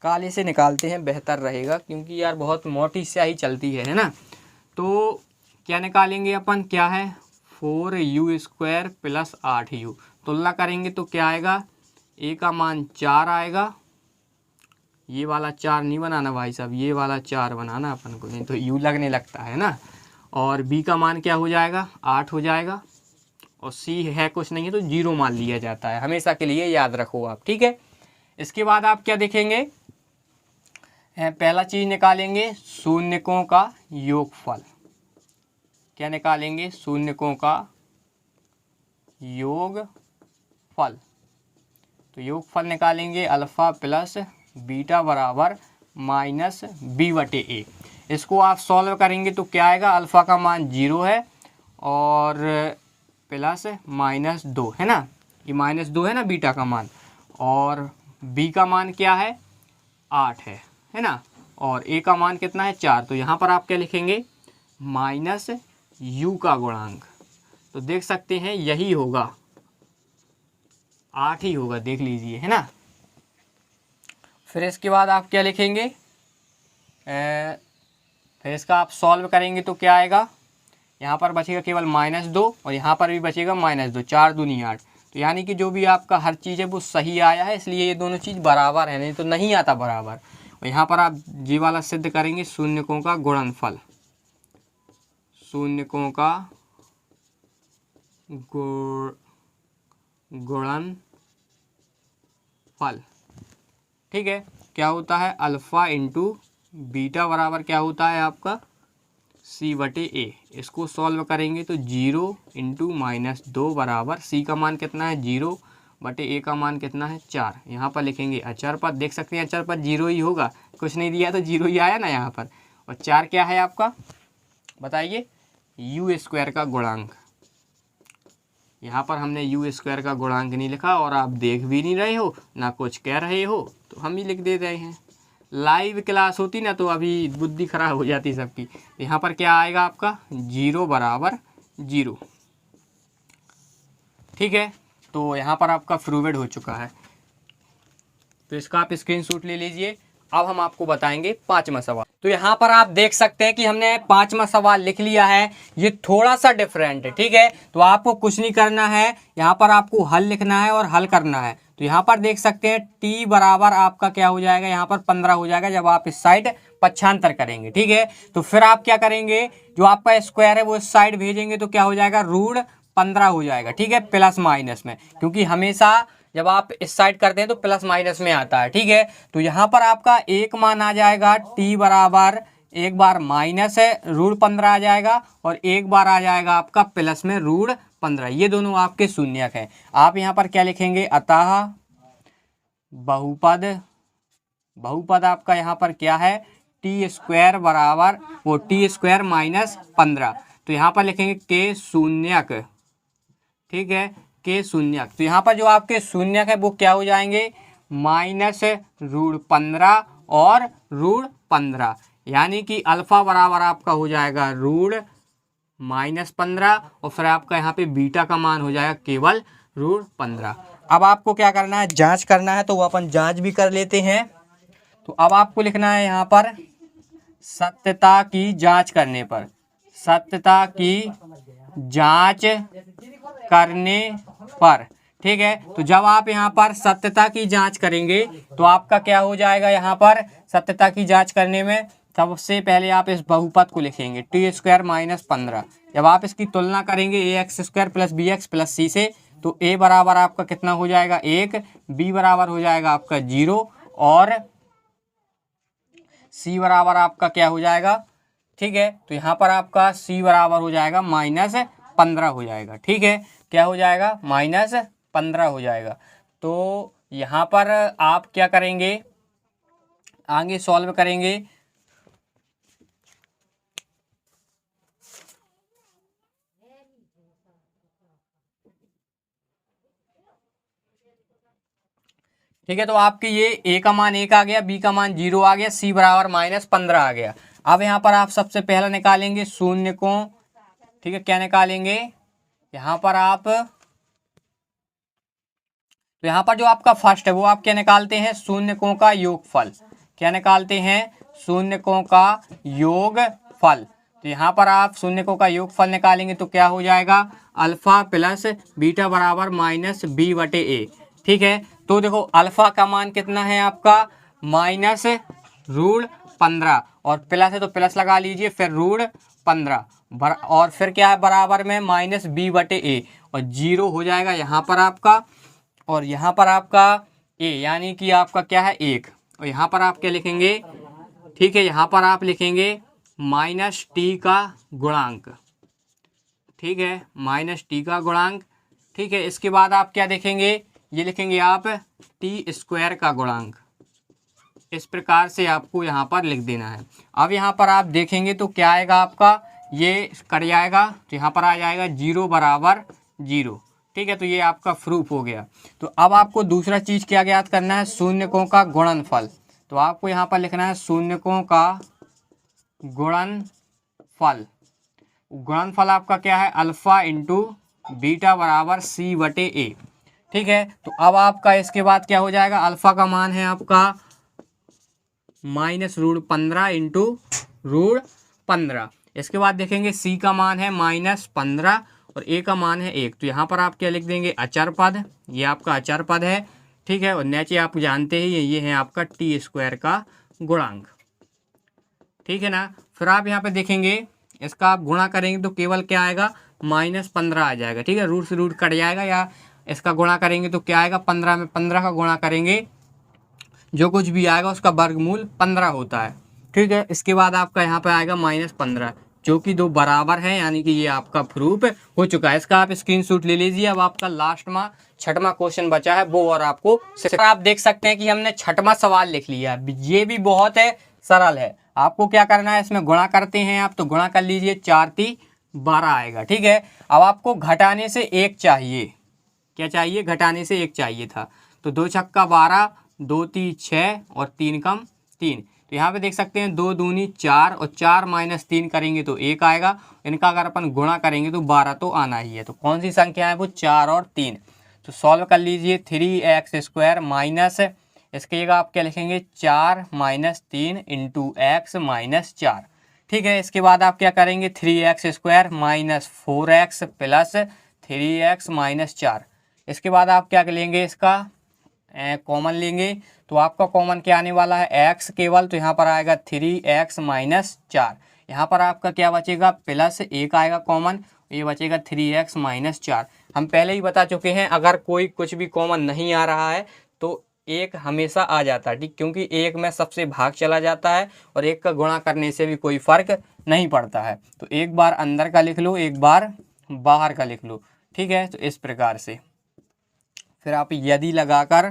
काले से निकालते हैं, बेहतर रहेगा, क्योंकि यार बहुत मोटी स्याही चलती है ना। तो क्या निकालेंगे अपन, क्या है 4u स्क्वायर प्लस 8u, तुलना करेंगे तो क्या आएगा, a का मान 4 आएगा, ये वाला 4 नहीं बनाना भाई साहब, ये वाला 4 बनाना अपन को, नहीं तो u लगने लगता है ना। और b का मान क्या हो जाएगा, 8 हो जाएगा, और c है कुछ नहीं है तो 0 मान लिया जाता है, हमेशा के लिए याद रखो आप। ठीक है। इसके बाद आप क्या देखेंगे, पहला चीज़ निकालेंगे शून्यकों का योगफल। क्या निकालेंगे, शून्यकों का योगफल। तो योगफल निकालेंगे अल्फ़ा प्लस बीटा बराबर -b/a। इसको आप सॉल्व करेंगे तो क्या आएगा, अल्फ़ा का मान 0 है और प्लस -2 है ना, ये -2 है ना बीटा का मान, और b का मान क्या है 8 है ना, और a का मान कितना है 4। तो यहाँ पर आप क्या लिखेंगे, -u का गुणांक। तो देख सकते हैं यही होगा, 8 ही होगा, देख लीजिए है ना। फिर इसके बाद आप क्या लिखेंगे, फिर इसका आप सॉल्व करेंगे तो क्या आएगा, यहाँ पर बचेगा केवल -2 और यहाँ पर भी बचेगा -2, 4 दूनी 8। तो यानी कि जो भी आपका हर चीज़ है वो सही आया है, इसलिए ये दोनों चीज़ बराबर है, नहीं तो नहीं आता बराबर। और यहाँ पर आप जी वाला सिद्ध करेंगे शून्यकों का गुणनफल, शून्यकों का गुणनफल। ठीक है। क्या होता है, अल्फ़ा इंटू बीटा बराबर क्या होता है आपका c/a। इसको सॉल्व करेंगे तो 0 इंटू -2 बराबर c का मान कितना है 0/a का मान कितना है 4। यहाँ पर लिखेंगे अचर पद, देख सकते हैं अचर पद 0 ही होगा, कुछ नहीं दिया तो 0 ही आया ना यहाँ पर। और 4 क्या है आपका, बताइए, u स्क्वायर का गुणांक। यहाँ पर हमने u स्क्वायर का गुणांक नहीं लिखा, और आप देख भी नहीं रहे हो ना कुछ कह रहे हो, तो हम ही लिख दे रहे हैं। लाइव क्लास होती ना तो अभी बुद्धि खराब हो जाती सबकी। यहाँ पर क्या आएगा आपका 0 बराबर 0। ठीक है। तो यहाँ पर आपका प्रूव्ड हो चुका है, तो इसका आप स्क्रीनशॉट ले लीजिए। अब हम आपको बताएंगे 5वां सवाल। तो यहाँ पर आप देख सकते हैं कि हमने 5वां सवाल लिख लिया है, ये थोड़ा सा डिफरेंट है। ठीक है। तो आपको कुछ नहीं करना है, यहाँ पर आपको हल लिखना है और हल करना है। तो यहाँ पर देख सकते हैं t बराबर आपका क्या हो जाएगा, यहाँ पर 15 हो जाएगा जब आप इस साइड पक्षांतर करेंगे। ठीक है, तो फिर आप क्या करेंगे, जो आपका स्क्वायर है वो इस साइड भेजेंगे तो क्या हो जाएगा, √15 हो जाएगा। ठीक है, प्लस माइनस में, क्योंकि हमेशा जब आप इस साइड करते हैं तो प्लस माइनस में आता है। ठीक है, तो यहाँ पर आपका एक मान आ जाएगा t बराबर, एक बार माइनस है √15 आ जाएगा और एक बार आ जाएगा आपका प्लस में √15। ये दोनों आपके शून्यक हैं। आप यहाँ पर क्या लिखेंगे, अतः बहुपद आपका यहाँ पर क्या है, t² बराबर वो t² माइनस 15। तो यहाँ पर लिखेंगे के शून्यक। ठीक है, के शून्यक। तो यहाँ पर जो आपके शून्यक है वो क्या हो जाएंगे, -√15 और √15, यानी कि अल्फा बराबर आपका हो जाएगा -15 और फिर आपका यहाँ पे बीटा का मान हो जाएगा केवल √15। अब आपको क्या करना है, जांच करना है, तो वो अपन जांच भी कर लेते हैं। तो अब आपको लिखना है यहाँ पर सत्यता की जांच करने पर, सत्यता की जांच करने पर। ठीक है, तो जब आप यहाँ पर सत्यता की जांच करेंगे तो आपका क्या हो जाएगा, यहाँ पर सत्यता की जांच करने में सबसे पहले आप इस बहुपद को लिखेंगे t² माइनस 15। जब आप इसकी तुलना करेंगे ax² plus bx plus c से, तो a बराबर आपका कितना हो जाएगा 1, b बराबर हो जाएगा आपका 0 और c बराबर आपका क्या हो जाएगा। ठीक है, तो यहाँ पर आपका c बराबर हो जाएगा -15 हो जाएगा। ठीक है, क्या हो जाएगा, -15 हो जाएगा। तो यहाँ पर आप क्या करेंगे, आगे सॉल्व करेंगे। ठीक है, तो आपके ये a का मान 1 आ गया, b का मान 0 आ गया, c बराबर -15 आ गया। अब यहाँ पर आप सबसे पहला निकालेंगे शून्य को। ठीक है, क्या निकालेंगे, यहाँ पर आप, तो यहाँ पर जो आपका फर्स्ट है वो आप क्या निकालते हैं, शून्यकों का योगफल। क्या निकालते हैं, शून्यकों का योगफल। तो यहाँ पर आप शून्यकों का योगफल निकालेंगे तो क्या हो जाएगा, अल्फा प्लस बीटा बराबर -b/a। ठीक है, तो देखो अल्फा का मान कितना है आपका, -√15 और प्लस है तो प्लस लगा लीजिए, फिर √15 और फिर क्या है बराबर में -b/a और 0 हो जाएगा यहाँ पर आपका, और यहाँ पर आपका a यानी कि आपका क्या है 1, और यहाँ पर आप क्या लिखेंगे। ठीक है, यहाँ पर आप लिखेंगे -t का गुणांक। ठीक है, -t का गुणांक। ठीक है, इसके बाद आप क्या देखेंगे, ये लिखेंगे आप t² का गुणांक। इस प्रकार से आपको यहाँ पर लिख देना है। अब यहाँ पर आप देखेंगे तो क्या आएगा आपका, ये कट जाएगा तो यहाँ पर आ जाएगा 0 बराबर 0। ठीक है, तो ये आपका प्रूफ हो गया। तो अब आपको दूसरा चीज़ क्या ज्ञात करना है, शून्यकों का गुणनफल। तो आपको यहाँ पर लिखना है शून्यकों का गुणनफल। गुणनफल आपका क्या है, अल्फा इंटू बीटा बराबर c/a। ठीक है, तो अब आपका इसके बाद क्या हो जाएगा, अल्फा का मान है आपका -√15 इंटू √15। इसके बाद देखेंगे c का मान है -15 और a का मान है 1। तो यहाँ पर आप क्या लिख देंगे, अचर पद, ये आपका अचर पद है। ठीक है, और नीचे आप जानते ही ये है आपका t² का गुणांक। ठीक है ना, फिर आप यहाँ पे देखेंगे इसका आप गुणा करेंगे तो केवल क्या आएगा, -15 आ जाएगा। ठीक है, रूट से रूट कट जाएगा, या इसका गुणा करेंगे तो क्या आएगा, 15 में 15 का गुणा करेंगे, जो कुछ भी आएगा उसका वर्गमूल 15 होता है। ठीक है, इसके बाद आपका यहाँ पे आएगा -15, जो कि दो बराबर है, यानी कि ये आपका प्रूफ हो चुका है। इसका आप स्क्रीनशॉट ले लीजिए। अब आपका लास्ट में छठवां क्वेश्चन बचा है वो, और आपको आप देख सकते हैं कि हमने छठवां सवाल लिख लिया। ये भी बहुत है सरल है। आपको क्या करना है, इसमें गुणा करते हैं आप, तो गुणा कर लीजिए, 4×3 12 आएगा। ठीक है, अब आपको घटाने से 1 चाहिए। क्या चाहिए, घटाने से 1 चाहिए था। तो 2 छक्का 12, 2 3 6 और 3 कम 3। तो यहाँ पे देख सकते हैं 2 दूनी 4 और 4 - 3 करेंगे तो 1 आएगा। इनका अगर अपन गुणा करेंगे तो 12 तो आना ही है। तो कौन सी संख्या है वो, 4 और 3। तो सॉल्व कर लीजिए, 3x² माइनस, इसकी जगह आप क्या लिखेंगे, 4 - 3 इंटू x - 4। ठीक है, इसके बाद आप क्या करेंगे, 3x² minus 4x plus 3x - 4। इसके बाद आप क्या लेंगे, इसका कॉमन लेंगे तो आपका कॉमन क्या आने वाला है x केवल, तो यहाँ पर आएगा 3x माइनस 4। यहाँ पर आपका क्या बचेगा प्लस 1 आएगा कॉमन, ये बचेगा 3x माइनस 4। हम पहले ही बता चुके हैं अगर कोई कुछ भी कॉमन नहीं आ रहा है तो एक हमेशा आ जाता है, ठीक, क्योंकि एक में सबसे भाग चला जाता है और एक का गुणा करने से भी कोई फर्क नहीं पड़ता है। तो एक बार अंदर का लिख लो, एक बार बाहर का लिख लो, ठीक है। तो इस प्रकार से फिर आप यदि लगाकर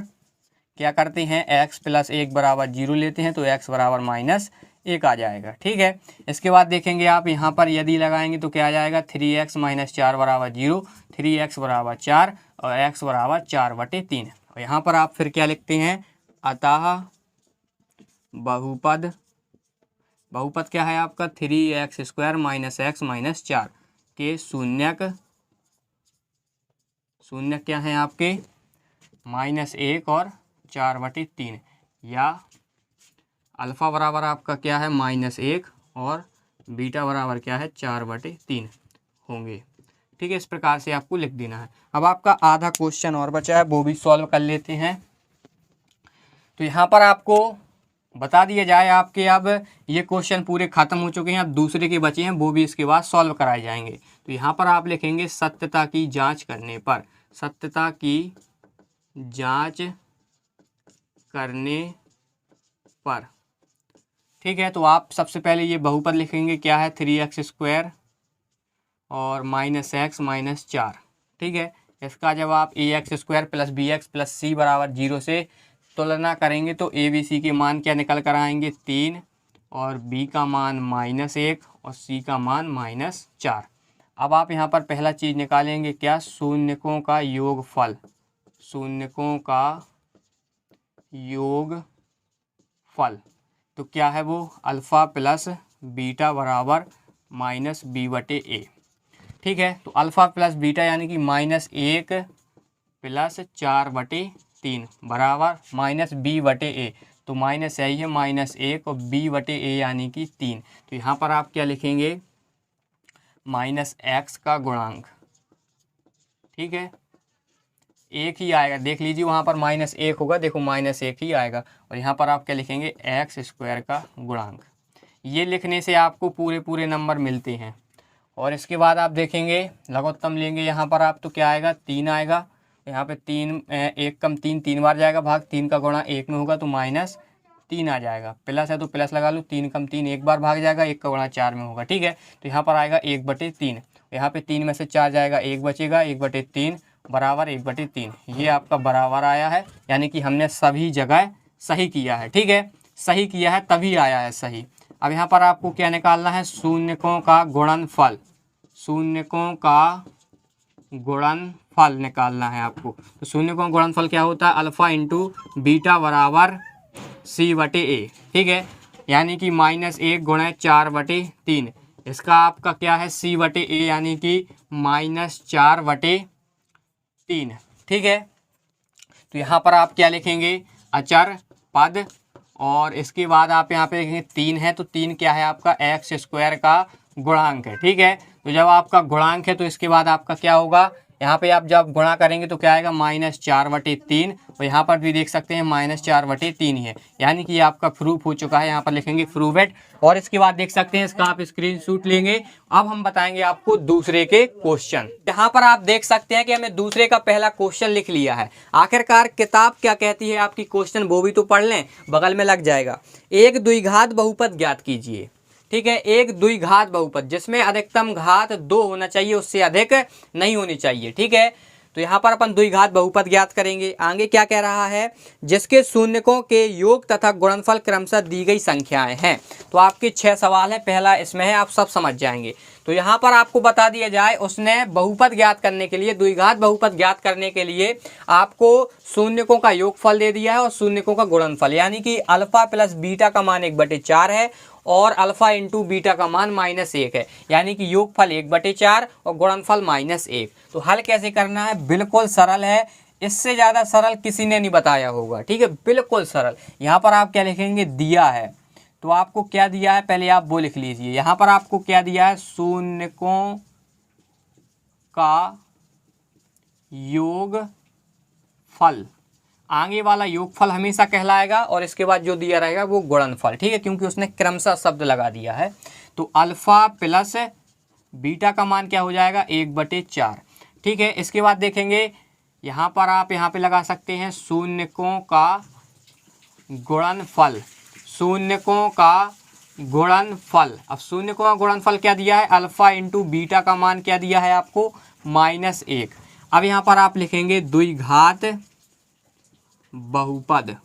क्या करते हैं x प्लस 1 बराबर 0 लेते हैं तो x बराबर माइनस 1 आ जाएगा, ठीक है। इसके बाद देखेंगे आप यहाँ पर यदि लगाएंगे तो क्या आ जाएगा 3x माइनस 4 बराबर 0, 3x बराबर 4 और x बराबर 4/3। और यहाँ पर आप फिर क्या लिखते हैं, अतः बहुपद, बहुपद क्या है आपका 3x² माइनस x माइनस 4 के शून्यक, शून्यक क्या है आपके -1 और 4/3, या अल्फ़ा बराबर आपका क्या है -1 और बीटा बराबर क्या है 4/3 होंगे, ठीक है। इस प्रकार से आपको लिख देना है। अब आपका आधा क्वेश्चन और बचा है, वो भी सॉल्व कर लेते हैं। तो यहाँ पर आपको बता दिया जाए आपके अब ये क्वेश्चन पूरे ख़त्म हो चुके हैं, अब दूसरे के बचे हैं वो भी इसके बाद सॉल्व कराए जाएंगे। तो यहाँ पर आप लिखेंगे सत्यता की जांच करने पर, सत्यता की जांच करने पर, ठीक है। तो आप सबसे पहले ये बहुपद लिखेंगे, क्या है 3x² और -x माइनस 4, ठीक है। इसका जब आप ax² plus bx plus c बराबर 0 से तुलना करेंगे तो a b c के मान क्या निकल कर आएंगे 3 और b का मान -1 और c का मान -4। अब आप यहाँ पर पहला चीज़ निकालेंगे क्या, शून्यकों का योगफल, शून्यकों का योगफल, तो क्या है वो अल्फ़ा प्लस बीटा बराबर -b/a, ठीक है। तो अल्फ़ा प्लस बीटा यानी कि -1 प्लस 4/3 बराबर -b/a, तो माइनस यही है -1 और b/a यानी कि 3। तो यहाँ पर आप क्या लिखेंगे -x का गुणांक, ठीक है, एक ही आएगा, देख लीजिए वहाँ पर -1 होगा, देखो -1 ही आएगा। और यहाँ पर आप क्या लिखेंगे x² का गुणांक। ये लिखने से आपको पूरे पूरे नंबर मिलते हैं। और इसके बाद आप देखेंगे लघुत्तम लेंगे यहाँ पर आप, तो क्या आएगा 3 आएगा, यहाँ पे 3 1 कम 3 3 बार जाएगा भाग, 3 का गुणा 1 में होगा तो -3 आ जाएगा, प्लस है तो प्लस लगा लो, 3 कम 3 1 बार भाग जाएगा, 1 का गुणा 4 में होगा, ठीक है। तो यहाँ पर आएगा 1/3, यहाँ पे 3 में से 4 जाएगा, 1 बचेगा, 1/3 बराबर 1/3। ये आपका बराबर आया है, यानी कि हमने सभी जगह सही किया है, ठीक है, सही किया है तभी आया है सही। अब यहाँ पर आपको क्या निकालना है, शून्यकों का गुणनफल, शून्यकों का गुणनफल निकालना है आपको। तो शून्यकों का गुणनफल क्या होता है, अल्फ़ा इंटू बीटा बराबर c/a, ठीक है, यानी कि -1 गुणा 4/3। इसका आपका क्या है c/a यानी कि -4/3, ठीक है। तो यहाँ पर आप क्या लिखेंगे अचर पद, और इसके बाद आप यहाँ पे लिखेंगे 3 है, तो 3 क्या है आपका x² का गुणांक है, ठीक है। तो जब आपका गुणांक है तो इसके बाद आपका क्या होगा, यहाँ पे आप जब गुणा करेंगे तो क्या आएगा -4/3, और यहाँ पर भी देख सकते हैं -4/3 ही है, यानी कि आपका प्रूफ हो चुका है। यहाँ पर लिखेंगे प्रूवेड, और इसके बाद देख सकते हैं इसका आप स्क्रीनशॉट लेंगे। अब हम बताएंगे आपको दूसरे के क्वेश्चन। यहाँ पर आप देख सकते हैं कि हमने दूसरे का पहला क्वेश्चन लिख लिया है। आखिरकार किताब क्या कहती है आपकी, क्वेश्चन वो भी तो पढ़ लें, बगल में लग जाएगा। एक द्विघात बहुपद ज्ञात कीजिए, ठीक है, एक द्विघात बहुपद जिसमें अधिकतम घात 2 होना चाहिए, उससे अधिक नहीं होनी चाहिए, ठीक है। तो यहाँ पर अपन द्विघात बहुपद ज्ञात करेंगे। आगे क्या कह रहा है, जिसके शून्यकों के योग तथा गुणनफल क्रमशः दी गई संख्याएं हैं। तो आपके 6 सवाल है, पहला इसमें है, आप सब समझ जाएंगे। तो यहाँ पर आपको बता दिया जाए, उसने बहुपद ज्ञात करने के लिए, द्विघात बहुपद ज्ञात करने के लिए आपको शून्यकों का योगफल दे दिया है और शून्यकों का गुणनफल, यानी कि अल्फा प्लस बीटा का मान 1/4 है और अल्फा इंटू बीटा का मान -1 है, यानी कि योगफल 1/4 और गुणनफल -1। तो हल कैसे करना है, बिल्कुल सरल है, इससे ज़्यादा सरल किसी ने नहीं बताया होगा, ठीक है, बिल्कुल सरल। यहाँ पर आप क्या लिखेंगे, दिया है, तो आपको क्या दिया है पहले आप वो लिख लीजिए। यहाँ पर आपको क्या दिया है, शून्यकों का योगफल, आगे वाला योगफल हमेशा कहलाएगा और इसके बाद जो दिया रहेगा वो गुणनफल, ठीक है, क्योंकि उसने क्रमशः शब्द लगा दिया है। तो अल्फा प्लस बीटा का मान क्या हो जाएगा 1/4, ठीक है। इसके बाद देखेंगे यहाँ पर आप यहाँ पे लगा सकते हैं शून्यकों का गुणनफल, शून्यकों का गुणनफल। अब शून्यकों का गुणनफल क्या दिया है, अल्फा इंटू बीटा का मान क्या दिया है आपको -1। अब यहाँ पर आप लिखेंगे द्विघात बहुपद,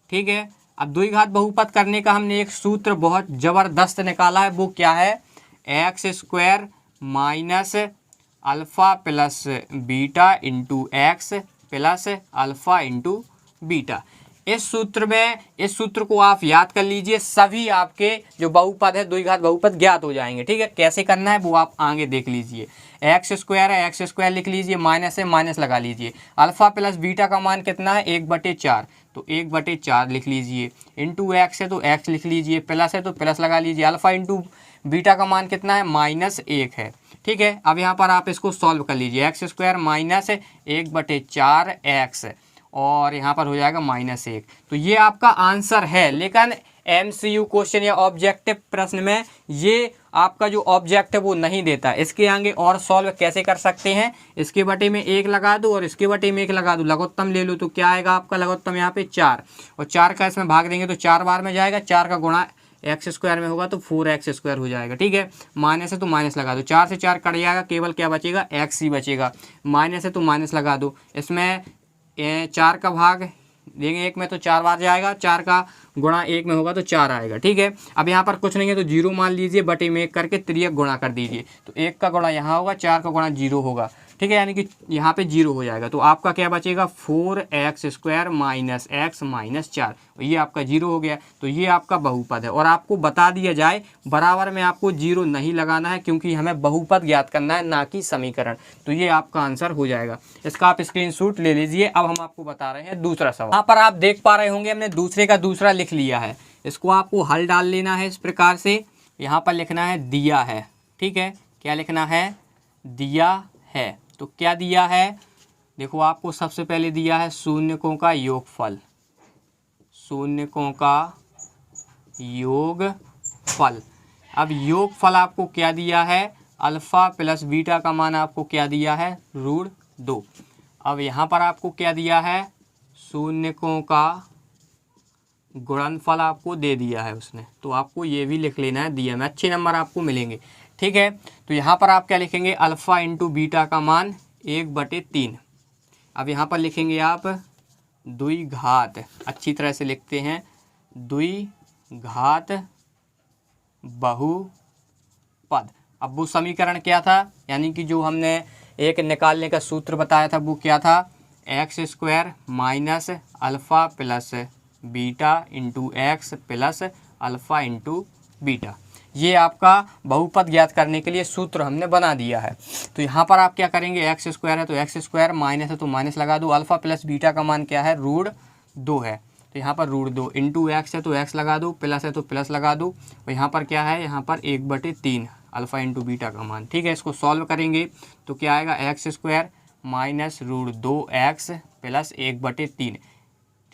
ठीक है। अब द्विघात बहुपद करने का हमने एक सूत्र बहुत ज़बरदस्त निकाला है, वो क्या है, x² minus alpha plus beta into x plus alpha into beta. इस सूत्र को आप याद कर लीजिए, सभी आपके जो बहुपद है द्विघात बहुपद ज्ञात हो जाएंगे, ठीक है। कैसे करना है वो आप आगे देख लीजिए। x² है, x² लिख लीजिए, माइनस है माइनस लगा लीजिए। अल्फ़ा प्लस बीटा का मान कितना है 1/4, तो 1/4 लिख लीजिए। इंटू एक्स है तो x लिख लीजिए, प्लस है तो प्लस लगा लीजिए। अल्फ़ा इंटू बीटा का मान कितना है -1 है, ठीक है। अब यहाँ पर आप इसको सॉल्व कर लीजिए, x² माइनस 1/4x और यहाँ पर हो जाएगा -1। तो ये आपका आंसर है। लेकिन MCQ क्वेश्चन या ऑब्जेक्टिव प्रश्न में ये आपका जो ऑब्जेक्ट है वो नहीं देता। इसके आगे और सॉल्व कैसे कर सकते हैं, इसके बटे में 1 लगा दो और इसके बटे में 1 लगा दो, लघुत्तम ले लो, तो क्या आएगा आपका लघुत्तम यहाँ पे 4, और 4 का इसमें भाग देंगे तो 4 बार में जाएगा, 4 का गुणा x² में होगा तो 4x² हो जाएगा, ठीक है। माइनस है तो माइनस लगा दो, 4 से 4 कट जाएगा, केवल क्या बचेगा x ही बचेगा। माइनस है तो माइनस लगा दो, इसमें 4 का भाग देंगे 1 में तो 4 बार जाएगा, 4 का गुणा 1 में होगा तो 4 आएगा, ठीक है। अब यहाँ पर कुछ नहीं है तो 0 मान लीजिए, बटे में 1 करके त्रियक गुणा कर दीजिए, तो 1 का गुणा यहाँ होगा, 4 का गुणा 0 होगा, ठीक है, यानी कि यहाँ पे 0 हो जाएगा। तो आपका क्या बचेगा 4x² माइनस x माइनस 4, ये आपका 0 हो गया। तो ये आपका बहुपद है। और आपको बता दिया जाए बराबर में आपको 0 नहीं लगाना है, क्योंकि हमें बहुपद ज्ञात करना है, ना कि समीकरण। तो ये आपका आंसर हो जाएगा। इसका आप स्क्रीनशॉट ले लीजिए। अब हम आपको बता रहे हैं दूसरा सवाल। यहाँ पर आप देख पा रहे होंगे हमने दूसरे का दूसरा लिख लिया है। इसको आपको हल डाल लेना है इस प्रकार से। यहाँ पर लिखना है दिया है, ठीक है। क्या लिखना है, दिया है। तो क्या दिया है, देखो आपको सबसे पहले दिया है शून्यकों का योगफल, शून्यकों का योगफल। अब योगफल आपको क्या दिया है, अल्फ़ा प्लस बीटा का मान आपको क्या दिया है √2। अब यहाँ पर आपको क्या दिया है, शून्यकों का गुणनफल आपको दे दिया है उसने, तो आपको ये भी लिख लेना है, दिया में अच्छे नंबर आपको मिलेंगे, ठीक है। तो यहाँ पर आप क्या लिखेंगे, अल्फ़ा इंटू बीटा का मान 1/3। अब यहाँ पर लिखेंगे आप द्विघात, अच्छी तरह से लिखते हैं, द्विघात बहुपद। अब वो समीकरण क्या था, यानी कि जो हमने एक निकालने का सूत्र बताया था वो क्या था, x² minus alpha plus beta into x plus alpha into beta. ये आपका बहुपद ज्ञात करने के लिए सूत्र हमने बना दिया है। तो यहाँ पर आप क्या करेंगे, x² है तो x² माइनस है तो माइनस लगा दो, अल्फ़ा प्लस बीटा का मान क्या है √2 है, तो यहाँ पर √2 इंटू एक्स है तो x लगा दो, प्लस है तो प्लस लगा दो, और यहाँ पर क्या है, यहाँ पर 1/3 अल्फ़ा इंटू बीटा का मान, ठीक है। इसको सॉल्व करेंगे तो क्या आएगा, x² माइनस √2x प्लस 1/3,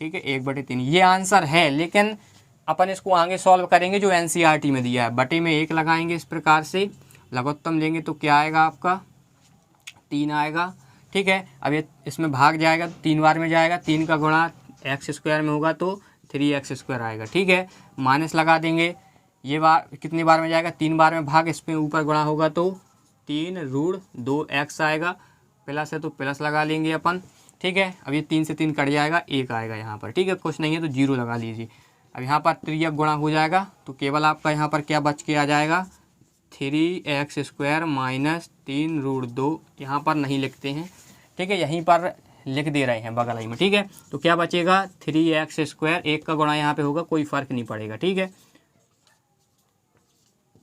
ठीक है, 1/3। ये आंसर है, लेकिन अपन इसको आगे सॉल्व करेंगे जो NCERT में दिया है। बटे में 1 लगाएंगे इस प्रकार से, लघुत्तम लेंगे तो क्या आएगा आपका 3 आएगा, ठीक है। अब ये इसमें भाग जाएगा, 3 बार में जाएगा, 3 का गुणा x² में होगा तो 3x² आएगा, ठीक है। माइनस लगा देंगे, ये बार कितनी बार में जाएगा, 3 बार में भाग, इसमें ऊपर गुणा होगा तो 3 √2x आएगा, प्लस है तो प्लस लगा लेंगे अपन, ठीक है। अब ये 3 से 3 कट जाएगा, 1 आएगा यहाँ पर, ठीक है। कुछ नहीं है तो 0 लगा लीजिए। अब यहाँ पर त्रियक गुणा हो जाएगा तो केवल आपका यहाँ पर क्या बच के आ जाएगा, 3x² माइनस 3 √2, यहाँ पर नहीं लिखते हैं, ठीक है, यहीं पर लिख दे रहे हैं बगल ही में, ठीक है। तो क्या बचेगा 3x², 1 का गुणा यहाँ पे होगा, कोई फ़र्क नहीं पड़ेगा, ठीक है,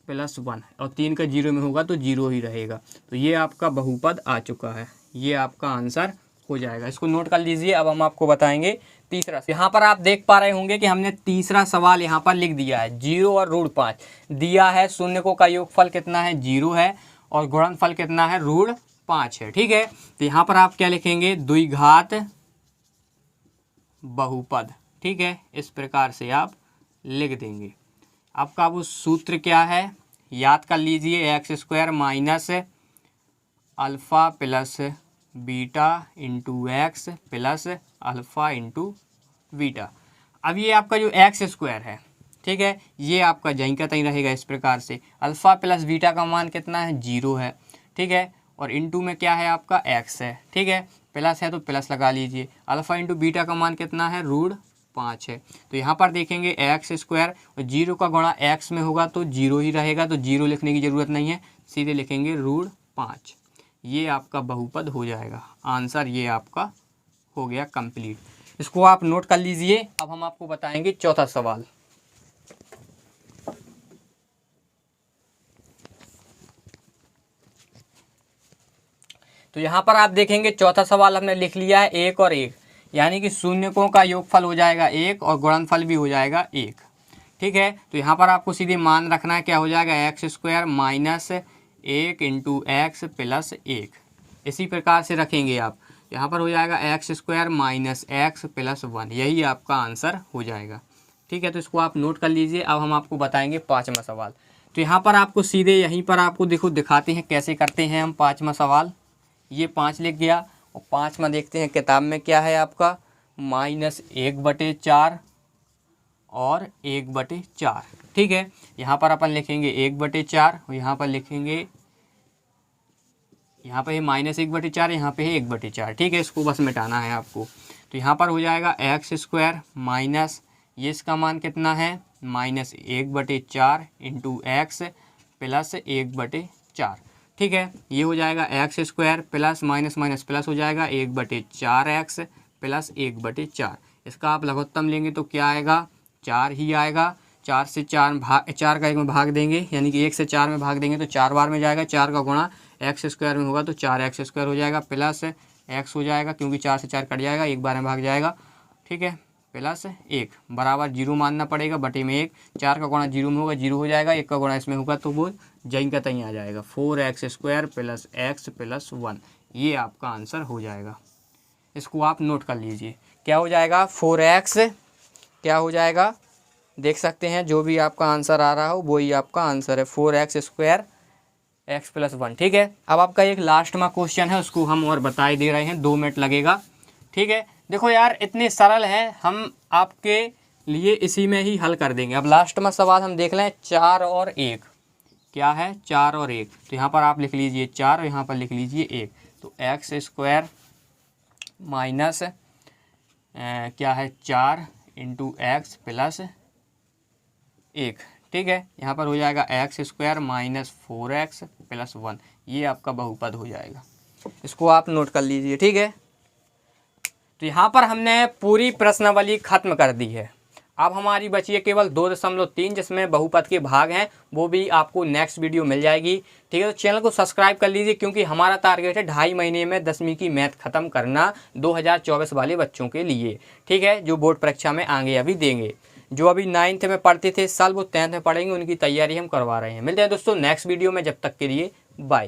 +1, और 3 का 0 में होगा तो 0 ही रहेगा। तो ये आपका बहुपद आ चुका है, ये आपका आंसर हो जाएगा। इसको नोट कर लीजिए। अब हम आपको बताएंगे तीसरा। यहाँ पर आप देख पा रहे होंगे कि हमने तीसरा सवाल यहाँ पर लिख दिया है, 0 और √5 दिया है। शून्यकों का योगफल कितना है, 0 है, और गुणनफल कितना है √5 है, ठीक है। तो यहाँ पर आप क्या लिखेंगे, द्विघात बहुपद। ठीक है, इस प्रकार से आप लिख देंगे। आपका वो सूत्र क्या है याद कर लीजिए, x square minus alpha plus beta into x plus alpha into beta. अब ये आपका जो एक्स स्क्वायर है, ठीक है, ये आपका जहीं का तहीं रहेगा इस प्रकार से। अल्फ़ा प्लस बीटा का मान कितना है 0 है, ठीक है, और इंटू में क्या है आपका एक्स है, ठीक है, प्लस है तो प्लस लगा लीजिए। अल्फ़ा इंटू बीटा का मान कितना है √5 है। तो यहाँ पर देखेंगे एक्स स्क्वायर और 0 का गुणा एक्स में होगा तो 0 ही रहेगा, तो 0 लिखने की ज़रूरत नहीं है, सीधे लिखेंगे √5। ये आपका बहुपद हो जाएगा। आंसर ये आपका हो गया कंप्लीट। इसको आप नोट कर लीजिए। अब हम आपको बताएंगे चौथा सवाल। तो यहाँ पर आप देखेंगे चौथा सवाल हमने लिख लिया है 1 और 1, यानी कि शून्यकों का योगफल हो जाएगा 1 और गुणनफल भी हो जाएगा 1। ठीक है, तो यहाँ पर आपको सीधे मान रखना है, क्या हो जाएगा x square minus 1 into x plus 1। इसी प्रकार से रखेंगे आप, यहाँ पर हो जाएगा x square minus x plus 1, यही आपका आंसर हो जाएगा। ठीक है, तो इसको आप नोट कर लीजिए। अब हम आपको बताएंगे पाँचवा सवाल। तो यहाँ पर आपको सीधे यहीं पर आपको देखो दिखाते हैं कैसे करते हैं हम पाँचवा सवाल। ये 5 लिख गया और 5 में देखते हैं किताब में क्या है आपका -1/4 और 1/4। ठीक है, यहाँ पर अपन लिखेंगे 1/4 और यहाँ पर लिखेंगे, यहाँ पे है -1/4, यहाँ पे है 1/4। ठीक है, इसको बस मिटाना है आपको। तो यहाँ पर हो जाएगा एक्स स्क्वायर माइनस, ये इसका मान कितना है -1/4 इंटू एक्स प्लस 1/4। ठीक है, ये हो जाएगा x square plus minus minus plus हो जाएगा 1/4x प्लस 1/4। इसका आप लघुत्तम लेंगे तो क्या आएगा 4 ही आएगा। 4 से 4 का 1 में भाग देंगे, यानी कि 1 से 4 में भाग देंगे तो 4 बार में जाएगा। 4 का गुणा एक्स स्क्वायर में होगा तो 4x स्क्वायर हो जाएगा प्लस x हो जाएगा, क्योंकि 4 से 4 कट जाएगा, 1 बार में भाग जाएगा। ठीक है, प्लस 1 बराबर 0 मानना पड़ेगा, बटे में 1। 4 का गुणा 0 में होगा 0 हो जाएगा, 1 का गुणा इसमें होगा तो वो जहीं का तहीं आ जाएगा। 4x square plus x plus 1, ये आपका आंसर हो जाएगा। इसको आप नोट कर लीजिए, क्या हो जाएगा 4x, क्या हो जाएगा देख सकते हैं, जो भी आपका आंसर आ रहा हो वही आपका आंसर है, 4x स्क्वायर x प्लस 1। ठीक है, अब आपका एक लास्ट में क्वेश्चन है, उसको हम और बताए दे रहे हैं, 2 मिनट लगेगा। ठीक है, देखो यार इतने सरल हैं, हम आपके लिए इसी में ही हल कर देंगे। अब लास्ट में सवाल हम देख लें 4 और 1, क्या है 4 और 1। तो यहाँ पर आप लिख लीजिए 4 और यहाँ पर लिख लीजिए 1। तो एक्स स्क्वायर माइनस क्या है 4 इंटू एक्स प्लस 1। ठीक है, यहाँ पर हो जाएगा x square minus 4x plus 1, ये आपका बहुपद हो जाएगा। इसको आप नोट कर लीजिए। ठीक है, तो यहाँ पर हमने पूरी प्रश्नावली खत्म कर दी है। अब हमारी बची है केवल 2.3, जिसमें बहुपद के भाग हैं, वो भी आपको नेक्स्ट वीडियो मिल जाएगी। ठीक है, तो चैनल को सब्सक्राइब कर लीजिए, क्योंकि हमारा टारगेट है 2.5 महीने में 10वीं की मैथ खत्म करना 2024 वाले बच्चों के लिए। ठीक है, जो बोर्ड परीक्षा में आगे अभी देंगे। जो अभी 9th में पढ़ते थे इस साल, वो 10th में पढ़ेंगे, उनकी तैयारी हम करवा रहे हैं। मिलते हैं दोस्तों नेक्स्ट वीडियो में, जब तक के लिए बाय।